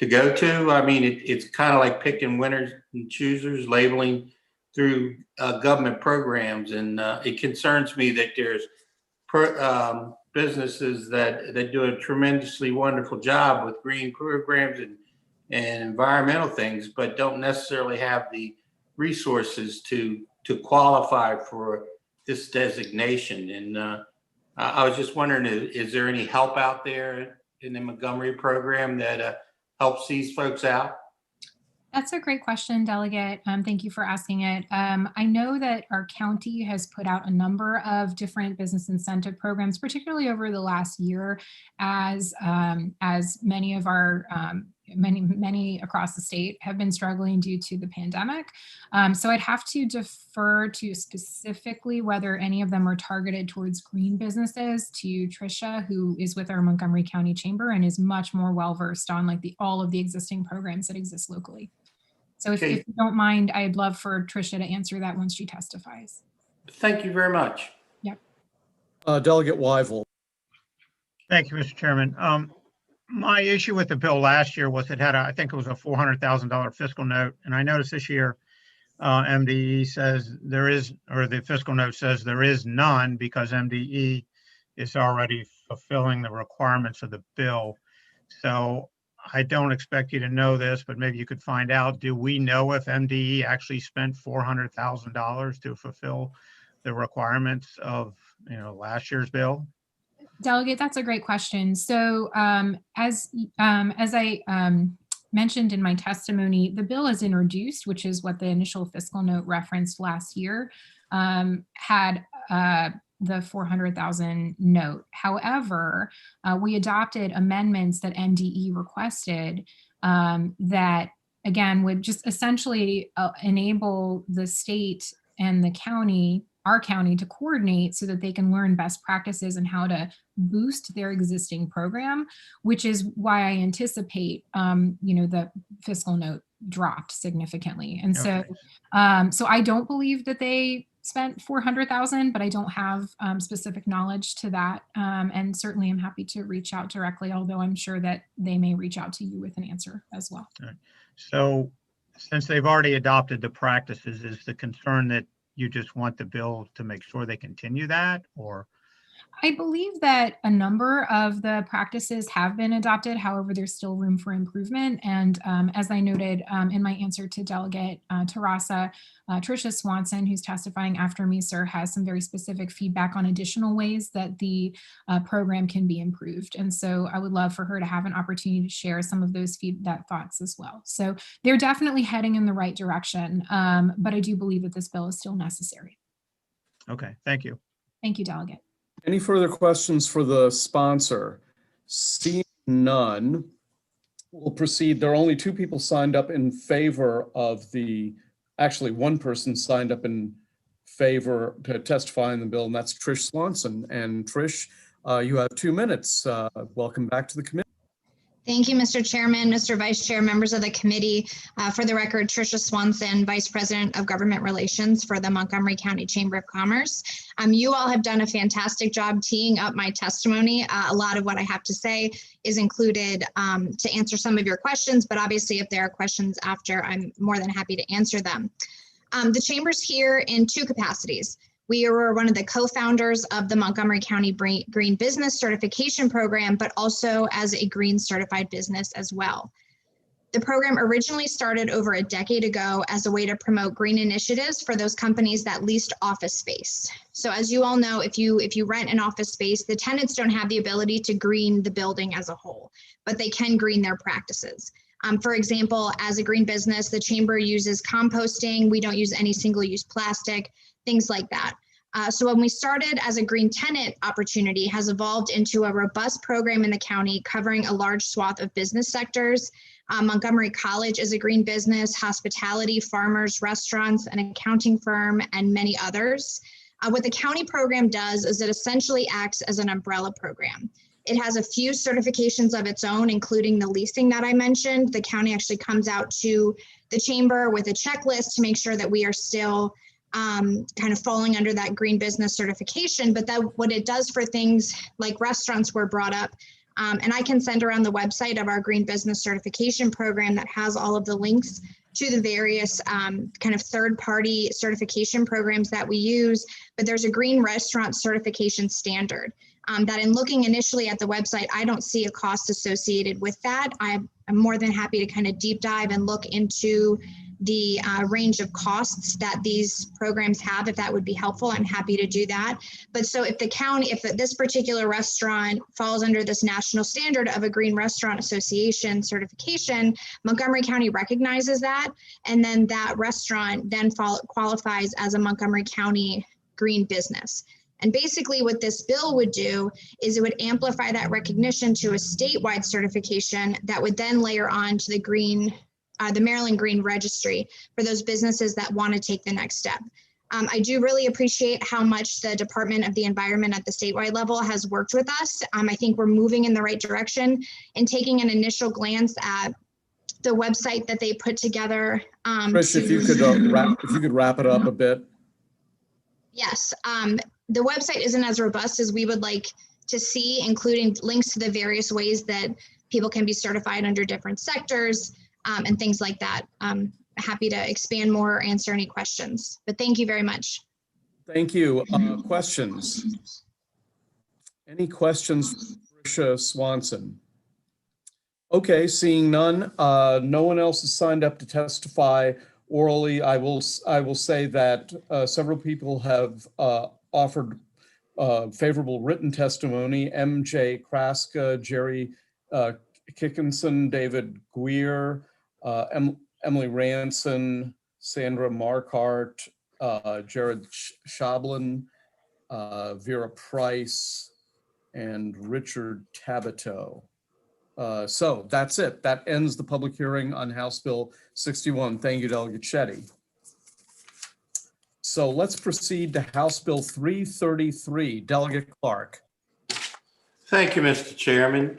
go to. I mean, it's kind of like picking winners and choosers, labeling through government programs, and it concerns me that there's businesses that do a tremendously wonderful job with green programs and environmental things, but don't necessarily have the resources to to qualify for this designation. And I was just wondering, is there any help out there in the Montgomery program that helps these folks out? That's a great question, Delegate. Thank you for asking it. I know that our county has put out a number of different business incentive programs, particularly over the last year, as many of our many across the state have been struggling due to the pandemic. So I'd have to defer to specifically whether any of them are targeted towards green businesses to Tricia, who is with our Montgomery County Chamber and is much more well-versed on like all of the existing programs that exist locally. So if you don't mind, I'd love for Tricia to answer that once she testifies. Thank you very much. Yep. Delegate Weigel. Thank you, Mr. Chairman. My issue with the bill last year was it had, I think it was a $400,000 fiscal note. And I noticed this year, MDE says there is, or the fiscal note says there is none because MDE is already fulfilling the requirements of the bill. So I don't expect you to know this, but maybe you could find out, do we know if MDE actually spent $400,000 to fulfill the requirements of, last year's bill? Delegate, that's a great question. So as I mentioned in my testimony, the bill is introduced, which is what the initial fiscal note referenced last year, had the 400,000 note. However, we adopted amendments that MDE requested that, again, would just essentially enable the state and the county, our county, to coordinate so that they can learn best practices and how to boost their existing program, which is why I anticipate, the fiscal note dropped significantly. And so I don't believe that they spent 400,000, but I don't have specific knowledge to that. And certainly I'm happy to reach out directly, although I'm sure that they may reach out to you with an answer as well. So since they've already adopted the practices, is the concern that you just want the bill to make sure they continue that, or? I believe that a number of the practices have been adopted. However, there's still room for improvement. And as I noted in my answer to Delegate Terrasa, Tricia Swanson, who's testifying after me, sir, has some very specific feedback on additional ways that the program can be improved. And so I would love for her to have an opportunity to share some of those thoughts as well. So they're definitely heading in the right direction. But I do believe that this bill is still necessary. Okay, thank you. Thank you, Delegate. Any further questions for the sponsor? Seeing none, we'll proceed. There are only two people signed up in favor of actually one person signed up in favor to testify in the bill, and that's Trish Swanson. And Trish, you have 2 minutes. Welcome back to the committee. Thank you, Mr. Chairman, Mr. Vice Chair, members of the committee. For the record, Tricia Swanson, Vice President of Government Relations for the Montgomery County Chamber of Commerce. You all have done a fantastic job teeing up my testimony. A lot of what I have to say is included to answer some of your questions, but obviously if there are questions after, I'm more than happy to answer them. The Chamber's here in two capacities. We were one of the co-founders of the Montgomery County Green Business Certification Program, but also as a green certified business as well. The program originally started over a decade ago as a way to promote green initiatives for those companies that leased office space. So as you all know, if you rent an office space, the tenants don't have the ability to green the building as a whole, but they can green their practices. For example, as a green business, the Chamber uses composting. We don't use any single-use plastic, things like that. So when we started as a green tenant opportunity has evolved into a robust program in the county covering a large swath of business sectors. Montgomery College is a green business, hospitality, farmers, restaurants, an accounting firm, and many others. What the county program does is it essentially acts as an umbrella program. It has a few certifications of its own, including the leasing that I mentioned. The county actually comes out to the Chamber with a checklist to make sure that we are still kind of falling under that green business certification, but that what it does for things like restaurants were brought up. And I can send around the website of our green business certification program that has all of the links to the various kind of third-party certification programs that we use. But there's a green restaurant certification standard that in looking initially at the website, I don't see a cost associated with that. I'm more than happy to kind of deep dive and look into the range of costs that these programs have. If that would be helpful, I'm happy to do that. But so if the county, if this particular restaurant falls under this national standard of a Green Restaurant Association certification, Montgomery County recognizes that, and then that restaurant then qualifies as a Montgomery County green business. And basically what this bill would do is it would amplify that recognition to a statewide certification that would then layer on to the Maryland Green Registry for those businesses that want to take the next step. I do really appreciate how much the Department of the Environment at the statewide level has worked with us. I think we're moving in the right direction, and taking an initial glance at the website that they put together. Trish, if you could wrap it up a bit. Yes, the website isn't as robust as we would like to see, including links to the various ways that people can be certified under different sectors and things like that. Happy to expand more or answer any questions, but thank you very much. Thank you. Questions? Any questions for Tricia Swanson? Okay, seeing none, no one else has signed up to testify orally. I will say that several people have offered favorable written testimony. MJ Kraska, Jerry Kickinson, David Guier, Emily Ranson, Sandra Markart, Jared Shablin, Vera Price, and Richard Tabito. So that's it. That ends the public hearing on House Bill 61. Thank you, Delegate Shetty. So let's proceed to House Bill 333. Delegate Clark. Thank you, Mr. Chairman.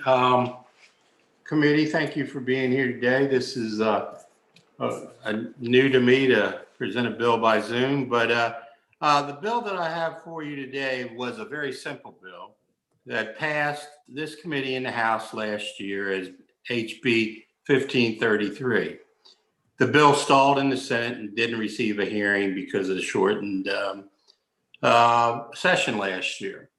Committee, thank you for being here today. This is new to me to present a bill by Zoom, but the bill that I have for you today was a very simple bill that passed this committee in the House last year as HB 1533. The bill stalled in the Senate and didn't receive a hearing because of the shortened session last year.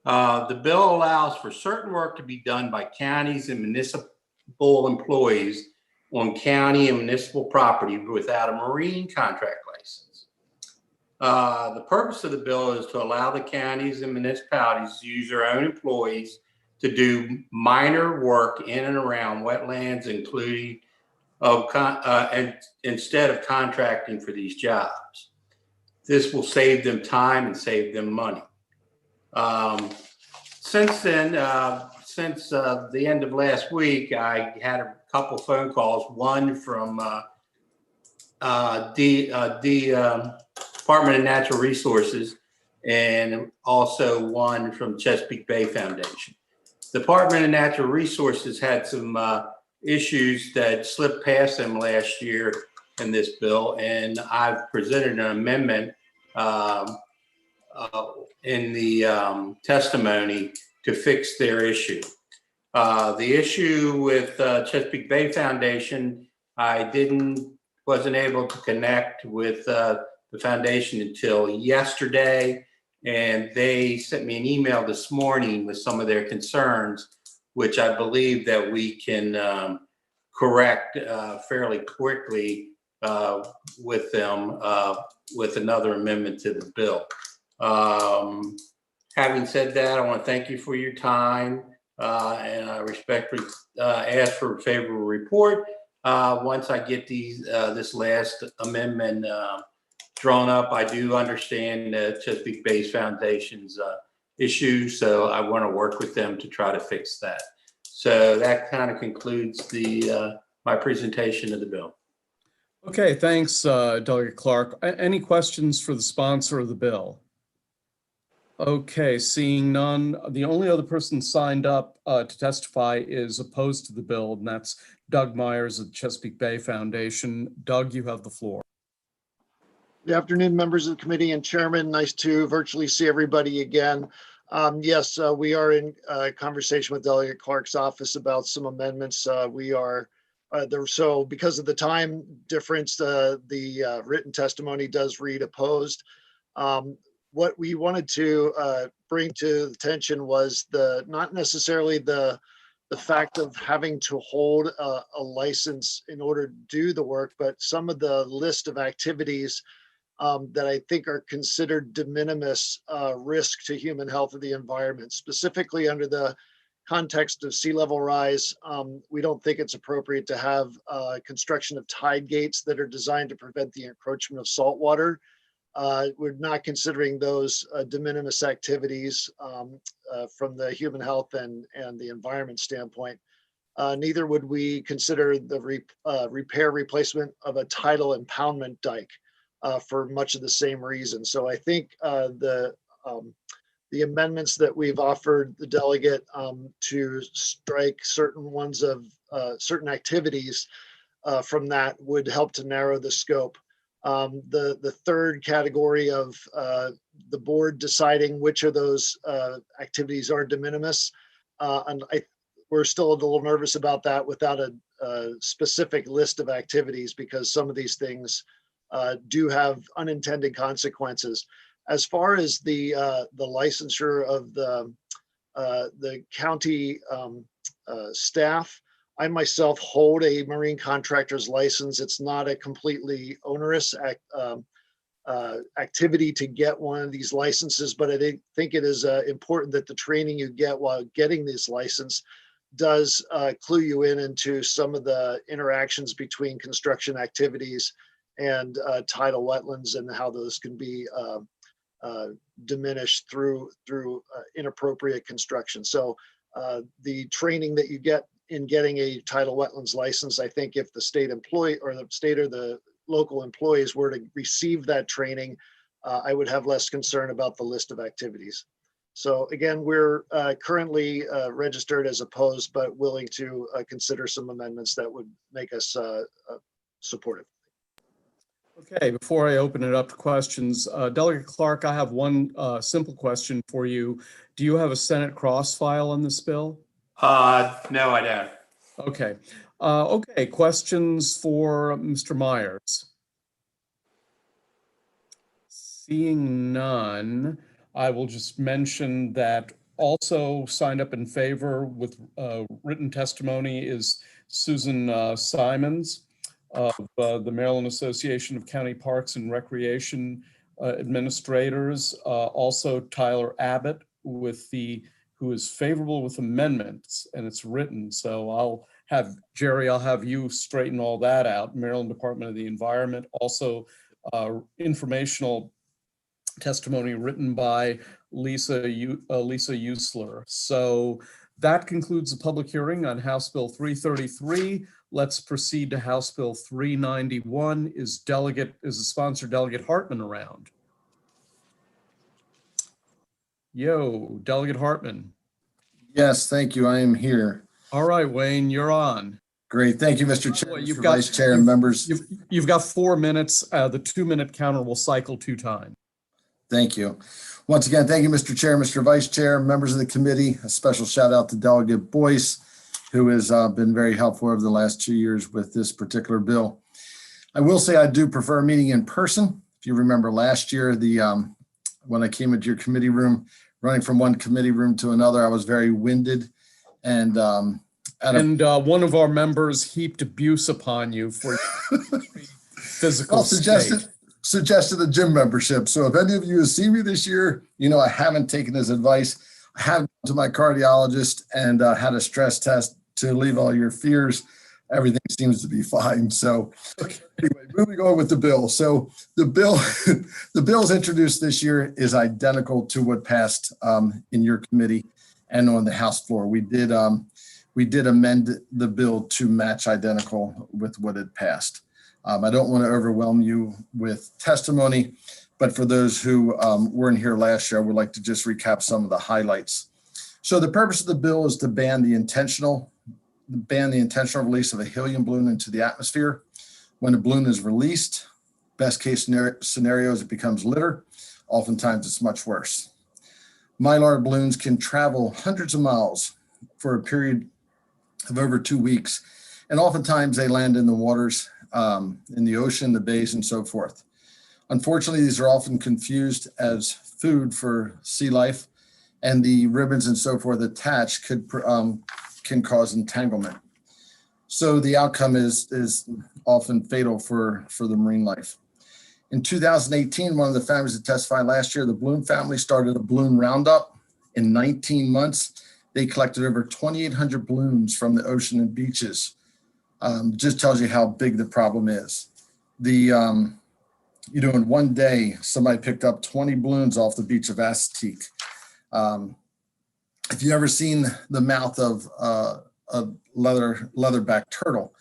The bill allows for certain work to be done by counties and municipal employees on county and municipal property without a marine contract license. The purpose of the bill is to allow the counties and municipalities to use their own employees to do minor work in and around wetlands, including instead of contracting for these jobs. This will save them time and save them money. Since then, since the end of last week, I had a couple phone calls, one from the Department of Natural Resources and also one from Chesapeake Bay Foundation. The Department of Natural Resources had some issues that slipped past them last year in this bill, and I've presented an amendment in the testimony to fix their issue. The issue with Chesapeake Bay Foundation, I wasn't able to connect with the foundation until yesterday, and they sent me an email this morning with some of their concerns, which I believe that we can correct fairly quickly with them with another amendment to the bill. Having said that, I want to thank you for your time, and I respectfully ask for a favorable report. Once I get this last amendment drawn up, I do understand Chesapeake Bay Foundation's issue, so I want to work with them to try to fix that. So that kind of concludes my presentation of the bill. Okay, thanks, Delegate Clark. Any questions for the sponsor of the bill? Okay, seeing none, the only other person signed up to testify is opposed to the bill, and that's Doug Myers of Chesapeake Bay Foundation. Doug, you have the floor. Good afternoon, members of the committee and chairman. Nice to virtually see everybody again. Yes, we are in conversation with Delegate Clark's office about some amendments. We are so because of the time difference, the written testimony does read opposed. What we wanted to bring to attention was not necessarily the the fact of having to hold a license in order to do the work, but some of the list of activities that I think are considered de minimis risk to human health or the environment, specifically under the context of sea level rise. We don't think it's appropriate to have construction of tide gates that are designed to prevent the encroachment of salt water. We're not considering those de minimis activities from the human health and the environment standpoint. Neither would we consider the repair replacement of a tidal impoundment dike for much of the same reason. So I think the amendments that we've offered the delegate to strike certain ones of certain activities from that would help to narrow the scope. The third category of the board deciding which of those activities are de minimis, and we're still a little nervous about that without a specific list of activities, because some of these things do have unintended consequences. As far as the licensure of the county staff, I myself hold a marine contractor's license. It's not a completely onerous activity to get one of these licenses, but I think it is important that the training you get while getting this license does clue you into some of the interactions between construction activities and tidal wetlands and how those can be diminished through inappropriate construction. So the training that you get in getting a tidal wetlands license, I think if the state employee or the state or the local employees were to receive that training, I would have less concern about the list of activities. So again, we're currently registered as opposed, but willing to consider some amendments that would make us supportive. Okay, before I open it up to questions, Delegate Clark, I have one simple question for you. Do you have a Senate cross file on this bill? No, I don't. Okay. Okay, questions for Mr. Myers? Seeing none, I will just mention that also signed up in favor with written testimony is Susan Simons of the Maryland Association of County Parks and Recreation Administrators, also Tyler Abbott who is favorable with amendments, and it's written. So I'll have, Jerry, I'll have you straighten all that out. Maryland Department of the Environment, also informational testimony written by Lisa Usler. So that concludes the public hearing on House Bill 333. Let's proceed to House Bill 391. Is the sponsor Delegate Hartman around? Yo, Delegate Hartman. Yes, thank you. I am here. All right, Wayne, you're on. Great. Thank you, Mr. Chair, You've Mr. got, Vice Chair and members. You've got 4 minutes. The 2-minute counter will cycle 2 times. Thank you. Once again, thank you, Mr. Chair, Mr. Vice Chair, members of the committee. A special shout out to Delegate Boyce, who has been very helpful over the last 2 years with this particular bill. I will say I do prefer meeting in person. If you remember last year, when I came into your committee room, running from one committee room to another, I was very winded. And one of our members heaped abuse upon you for physical suggested a gym membership. So if any of you see me this year, you know I haven't taken his advice. I have gone to my cardiologist and had a stress test to relieve all your fears. Everything seems to be fine. So anyway, moving on with the bill. So the bills introduced this year is identical to what passed in your committee and on the House floor. We did amend the bill to match identical with what had passed. I don't want to overwhelm you with testimony, but for those who weren't here last year, I would like to just recap some of the highlights. So the purpose of the bill is to ban the intentional release of a helium balloon into the atmosphere. When a balloon is released, best case scenario is it becomes litter. Oftentimes it's much worse. Mylar balloons can travel hundreds of miles for a period of over 2 weeks. And oftentimes they land in the waters, in the ocean, the bays, and so forth. Unfortunately, these are often confused as food for sea life, and the ribbons and so forth attached can cause entanglement. So the outcome is often fatal for the marine life. In 2018, one of the families that testified last year, the Bloom family, started a balloon roundup. In 19 months, they collected over 2,800 balloons from the ocean and beaches. Just tells you how big the problem is. In one day, somebody picked up 20 balloons off the beach of Assateague. If you ever seen the mouth of a leatherback turtle,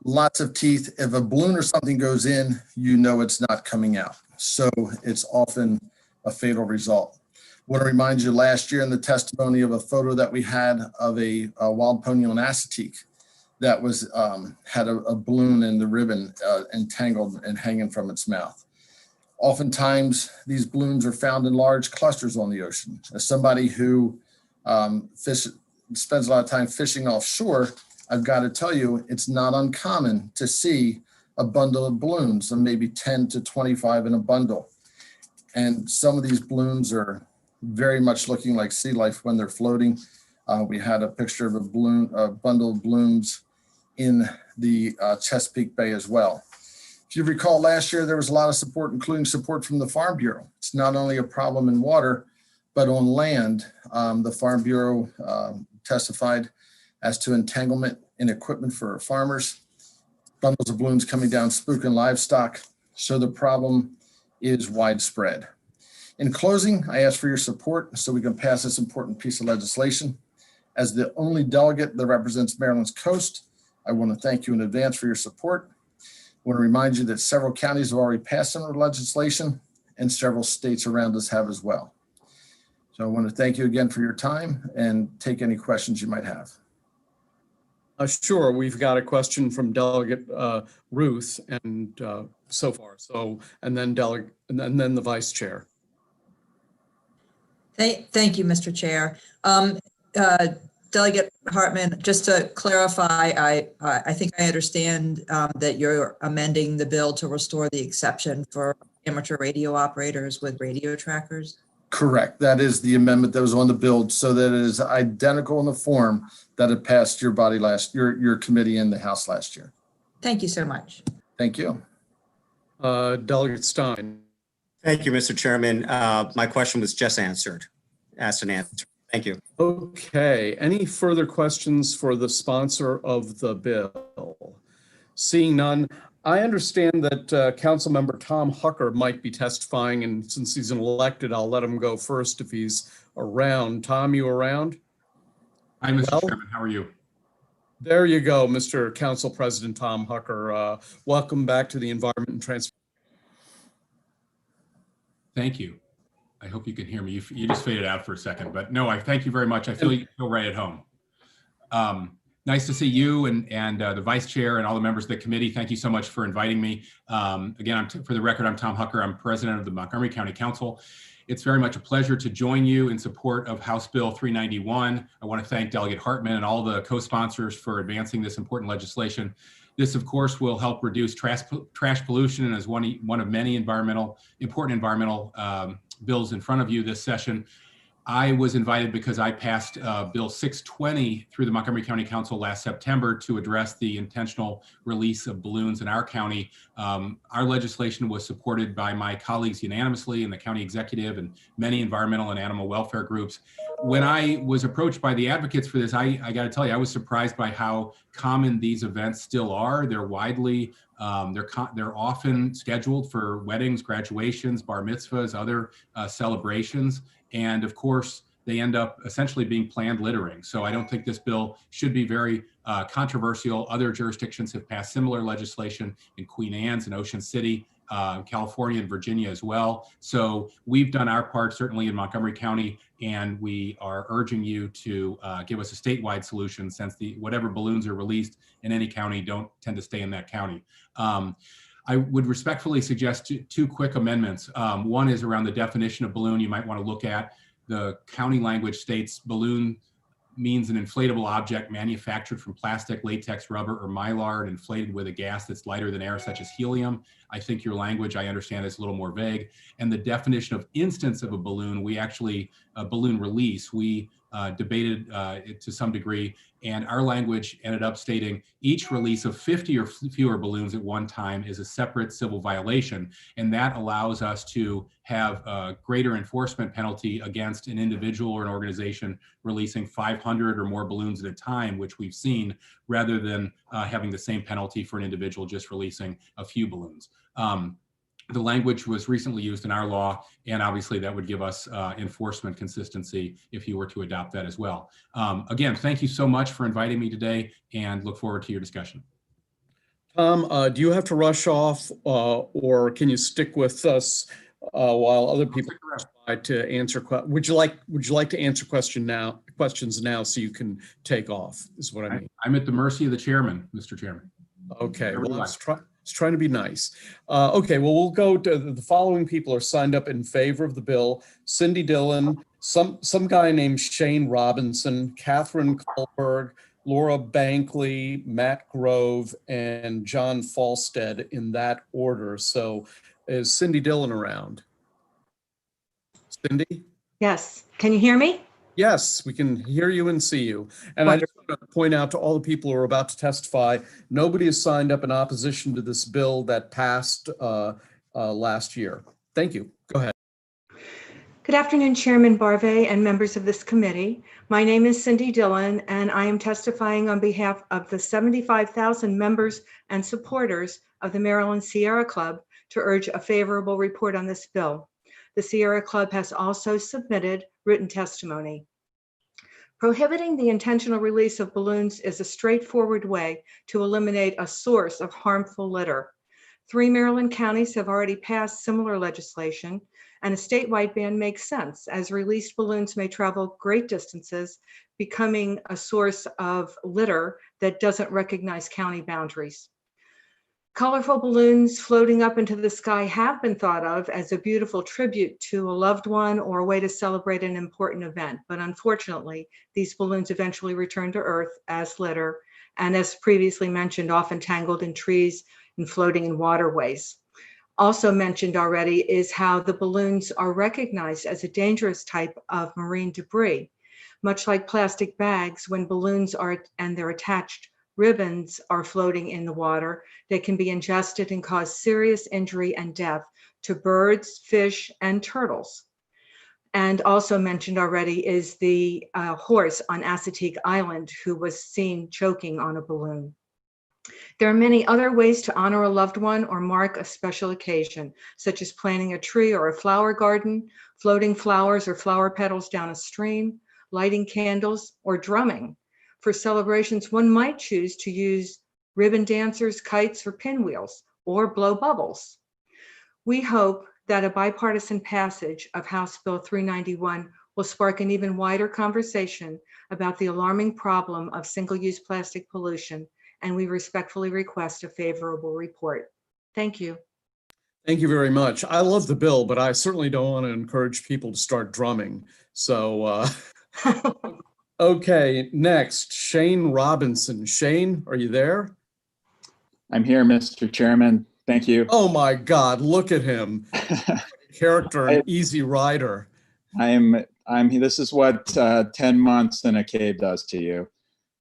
lots of teeth. If a balloon or something goes in, you know it's not coming out. So it's often a fatal result. I want to remind you last year in the testimony of a photo that we had of a wild pony on Assateague that was had a balloon in the ribbon entangled and hanging from its mouth. Oftentimes, these balloons are found in large clusters on the ocean. As somebody who spends a lot of time fishing offshore, I've got to tell you, it's not uncommon to see a bundle of balloons, and maybe 10 to 25 in a bundle. And some of these balloons are very much looking like sea life when they're floating. We had a picture of a bundle of balloons in the Chesapeake Bay as well. If you recall last year, there was a lot of support, including support from the Farm Bureau. It's not only a problem in water, but on land. The Farm Bureau testified as to entanglement in equipment for farmers, bundles of balloons coming down spooking livestock. So the problem is widespread. In closing, I ask for your support so we can pass this important piece of legislation. As the only delegate that represents Maryland's coast, I want to thank you in advance for your support. I want to remind you that several counties have already passed similar legislation and several states around us have as well. So I want to thank you again for your time and take any questions you might have. Sure, we've got a question from Delegate Ruth and so far. So, and then the Vice Chair. Thank you, Mr. Chair. Delegate Hartman, just to clarify, I think I understand that you're amending the bill to restore the exception for amateur radio operators with radio trackers. Correct. That is the amendment that was on the bill, so that it is identical in the form that it passed your committee in the House last year. Thank you so much. Thank you. Delegate Stein. Thank you, Mr. Chairman. My question was just asked and answered. Thank you. Okay. Any further questions for the sponsor of the bill? Seeing none, I understand that Councilmember Tom Hucker might be testifying, and since he's an elected, I'll let him go first if he's around. Tom, you around? Hi, Mr. Chairman. How are you? There you go, Mr. Council President Tom Hucker. Welcome back to the Environment and Transportation. Thank you. I hope you can hear me. You just faded out for a second, but no, I thank you very much. I feel right at home. Nice to see you and the Vice Chair and all the members of the committee. Thank you so much for inviting me. Again, for the record, I'm Tom Hucker. I'm president of the Montgomery County Council. It's very much a pleasure to join you in support of House Bill 391. I want to thank Delegate Hartman and all the co-sponsors for advancing this important legislation. This, of course, will help reduce trash pollution and is one of many important environmental bills in front of you this session. I was invited because I passed Bill 620 through the Montgomery County Council last September to address the intentional release of balloons in our county. Our legislation was supported by my colleagues unanimously in the county executive and many environmental and animal welfare groups. When I was approached by the advocates for this, I got to tell you, I was surprised by how common these events still are. They're widely, they're often scheduled for weddings, graduations, bar mitzvahs, other celebrations. And of course, they end up essentially being planned littering. So I don't think this bill should be very controversial. Other jurisdictions have passed similar legislation in Queen Anne's and Ocean City, California and Virginia as well. So we've done our part, certainly in Montgomery County, and we are urging you to give us a statewide solution, since whatever balloons are released in any county don't tend to stay in that county. I would respectfully suggest two quick amendments. One is around the definition of balloon. You might want to look at the county language states balloon means an inflatable object manufactured from plastic, latex, rubber, or mylar, and inflated with a gas that's lighter than air, such as helium. I think your language, I understand, is a little more vague. And the definition of instance of a balloon, a balloon release, we debated to some degree, and our language ended up stating each release of 50 or fewer balloons at one time is a separate civil violation, and that allows us to have a greater enforcement penalty against an individual or an organization releasing 500 or more balloons at a time, which we've seen, rather than having the same penalty for an individual just releasing a few balloons. The language was recently used in our law, and obviously that would give us enforcement consistency if you were to adopt that as well. Again, thank you so much for inviting me today, and look forward to your discussion. Tom, do you have to rush off, or can you stick with us while other people try to answer? Would you like to answer questions now so you can take off? Is what I mean. I'm at the mercy of the chairman, Mr. Chairman. Okay, well, let's trying to be nice. Okay, well, we'll go to the following people are signed up in favor of the bill: Cindy Dillon, some guy named Shane Robinson, Catherine Kohlberg, Laura Bankley, Matt Grove, and John Falstead, in that order. So is Cindy Dillon around? Cindy? Yes. Can you hear me? Yes, we can hear you and see you. And I just want to point out to all the people who are about to testify, nobody has signed up in opposition to this bill that passed last year. Thank you. Go ahead. Good afternoon, Chairman Barve and members of this committee. My name is Cindy Dillon, and I am testifying on behalf of the 75,000 members and supporters of the Maryland Sierra Club to urge a favorable report on this bill. The Sierra Club has also submitted written testimony. Prohibiting the intentional release of balloons is a straightforward way to eliminate a source of harmful litter. 3 Maryland counties have already passed similar legislation, and a statewide ban makes sense, as released balloons may travel great distances, becoming a source of litter that doesn't recognize county boundaries. Colorful balloons floating up into the sky have been thought of as a beautiful tribute to a loved one or a way to celebrate an important event. But unfortunately, these balloons eventually return to Earth as litter, and as previously mentioned, often tangled in trees and floating in waterways. Also mentioned already is how the balloons are recognized as a dangerous type of marine debris. Much like plastic bags, when balloons and their attached ribbons are floating in the water, they can be ingested and cause serious injury and death to birds, fish, and turtles. And also mentioned already is the horse on Assateague Island who was seen choking on a balloon. There are many other ways to honor a loved one or mark a special occasion, such as planting a tree or a flower garden, floating flowers or flower petals down a stream, lighting candles, or drumming. For celebrations, one might choose to use ribbon dancers, kites, or pinwheels, or blow bubbles. We hope that a bipartisan passage of House Bill 391 will spark an even wider conversation about the alarming problem of single-use plastic pollution, and we respectfully request a favorable report. Thank you. Thank you very much. I love the bill, but I certainly don't want to encourage people to start drumming. So, okay, next, Shane Robinson. Shane, are you there? I'm here, Mr. Chairman. Thank you. Oh my God, look at him. Character, an easy rider. This is what 10 months in a cave does to you.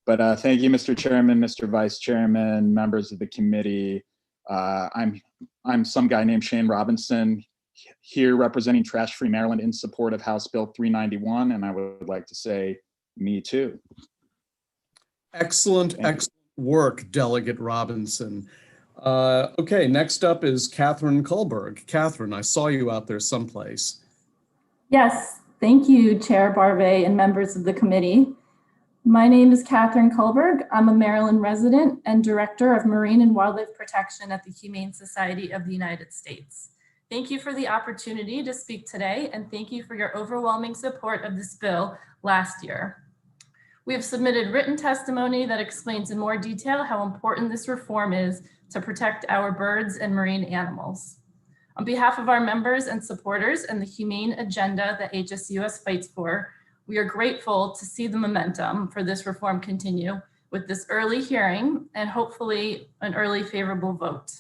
But thank you, Mr. Chairman, Mr. Vice Chairman, members of the committee. I'm some guy named Shane Robinson, here representing Trash Free Maryland in support of House Bill 391, and I would like to say, me too. Excellent, excellent work, Delegate Robinson. Okay, next up is Catherine Kohlberg. Catherine, I saw you out there someplace. Yes, thank you, Chair Barve and members of the committee. My name is Catherine Kohlberg. I'm a Maryland resident and Director of Marine and Wildlife Protection at the Humane Society of the United States. Thank you for the opportunity to speak today, and thank you for your overwhelming support of this bill last year. We have submitted written testimony that explains in more detail how important this reform is to protect our birds and marine animals. On behalf of our members and supporters and the humane agenda that HSUS fights for, we are grateful to see the momentum for this reform continue with this early hearing and hopefully an early favorable vote.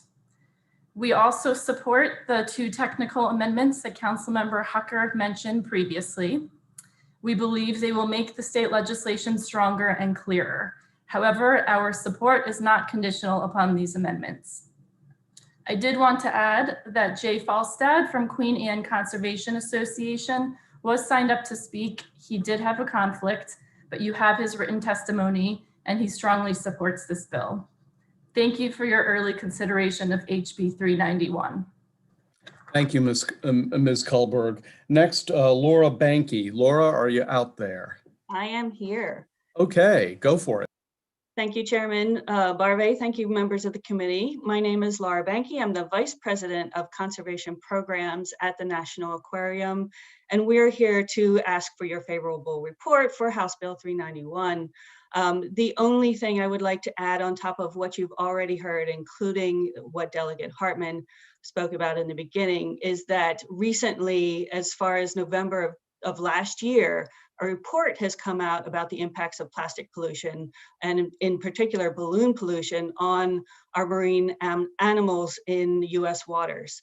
We also support the 2 technical amendments that Councilmember Hucker mentioned previously. We believe they will make the state legislation stronger and clearer. However, our support is not conditional upon these amendments. I did want to add that Jay Falstad from Queen Anne Conservation Association was signed up to speak. He did have a conflict, but you have his written testimony and he strongly supports this bill. Thank you for your early consideration of HB 391. Thank you, Ms. Kullberg. Next, Laura Banky. Laura, are you out there? I am here. Okay, go for it. Thank you, Chairman Barve. Thank you, members of the committee. My name is Laura Banky. I'm the Vice President of Conservation Programs at the National Aquarium, and we're here to ask for your favorable report for House Bill 391. The only thing I would like to add on top of what you've already heard, including what Delegate Hartman spoke about in the beginning, is that recently, as far as November of last year, a report has come out about the impacts of plastic pollution, and in particular balloon pollution, on our marine animals in US waters.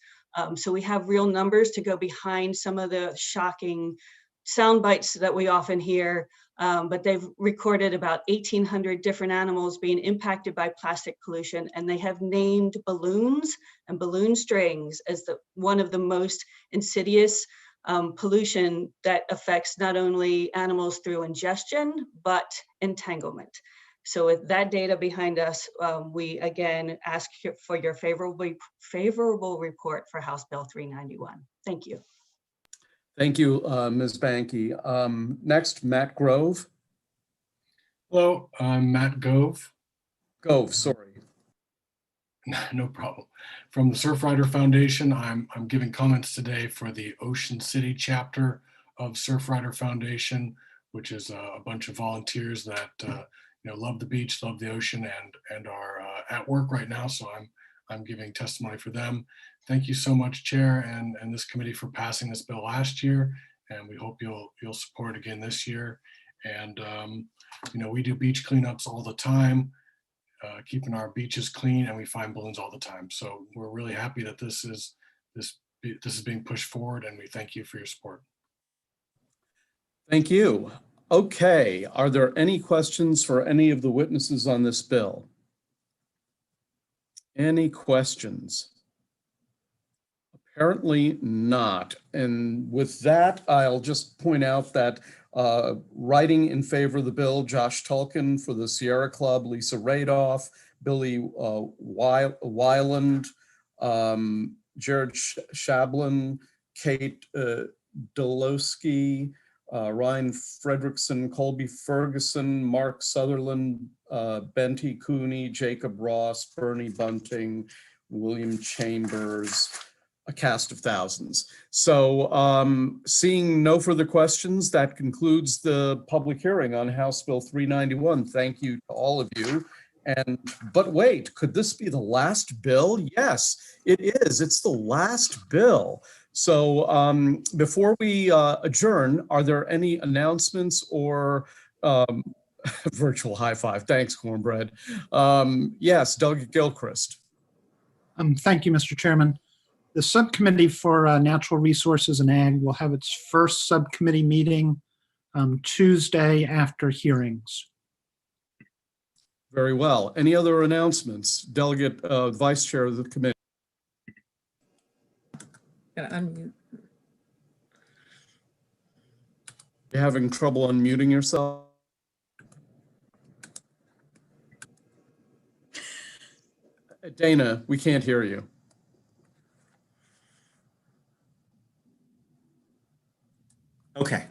So we have real numbers to go behind some of the shocking sound bites that we often hear, but they've recorded about 1,800 different animals being impacted by plastic pollution, and they have named balloons and balloon strings as one of the most insidious pollution that affects not only animals through ingestion, but entanglement. So with that data behind us, we again ask for your favorable report for House Bill 391. Thank you. Thank you, Ms. Banky. Next, Matt Grove. Hello, I'm Matt Gove. Gove, sorry. No problem. From the Surfrider Foundation, I'm giving comments today for the Ocean City chapter of Surfrider Foundation, which is a bunch of volunteers that love the beach, love the ocean, and are at work right now. So I'm giving testimony for them. Thank you so much, Chair, and this committee for passing this bill last year, and we hope you'll support it again this year. And we do beach cleanups all the time. Keeping our beaches clean, and we find balloons all the time. So we're really happy that this is being pushed forward, and we thank you for your support. Thank you. Okay, are there any questions for any of the witnesses on this bill? Any questions? Apparently not. And with that, I'll just point out that writing in favor of the bill, Josh Tulkin for the Sierra Club, Lisa Radoff, Billy Weiland, Jared Shablin, Kate Dolowski, Ryan Fredrickson, Colby Ferguson, Mark Sutherland, Benty Cooney, Jacob Ross, Bernie Bunting, William Chambers, a cast of thousands. So seeing no further questions, that concludes the public hearing on House Bill 391. Thank you to all of you. But wait, could this be the last bill? Yes, it is. It's the last bill. So before we adjourn, are there any announcements or virtual high five? Thanks, Cornbread. Yes, Doug Gilchrist. Thank you, Mr. Chairman. The Subcommittee for Natural Resources and Ag will have its first subcommittee meeting Tuesday after hearings. Very well. Any other announcements? Delegate Vice Chair of the committee. Unmute. You're having trouble unmuting yourself? Dana, we can't hear you. Okay,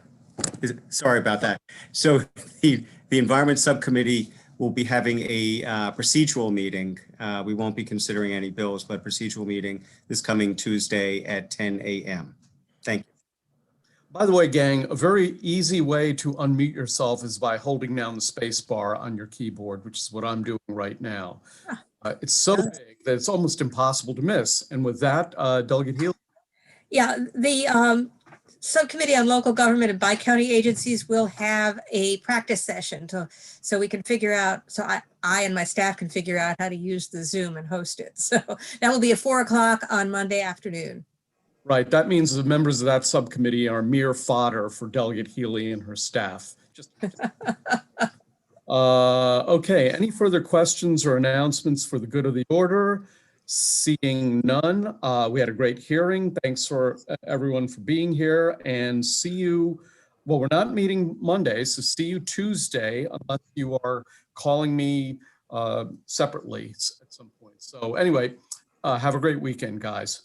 sorry about that. So the Environment Subcommittee will be having a procedural meeting. We won't be considering any bills, but procedural meeting this coming Tuesday at 10 a.m. Thank you. By the way, gang, a very easy way to unmute yourself is by holding down the space bar on your keyboard, which is what I'm doing right now. It's so big that it's almost impossible to miss. And with that, Delegate Healy. Yeah, the Subcommittee on Local Government and Bi-County Agencies will have a practice session so we can figure out, so I and my staff can figure out how to use the Zoom and host it. So that will be at 4 o'clock on Monday afternoon. Right, that means the members of that subcommittee are mere fodder for Delegate Healy and her staff. Okay, any further questions or announcements for the good of the order? Seeing none, we had a great hearing. Thanks for everyone for being here, and see you, well, we're not meeting Monday, so see you Tuesday unless you are calling me separately at some point. So anyway, have a great weekend, guys.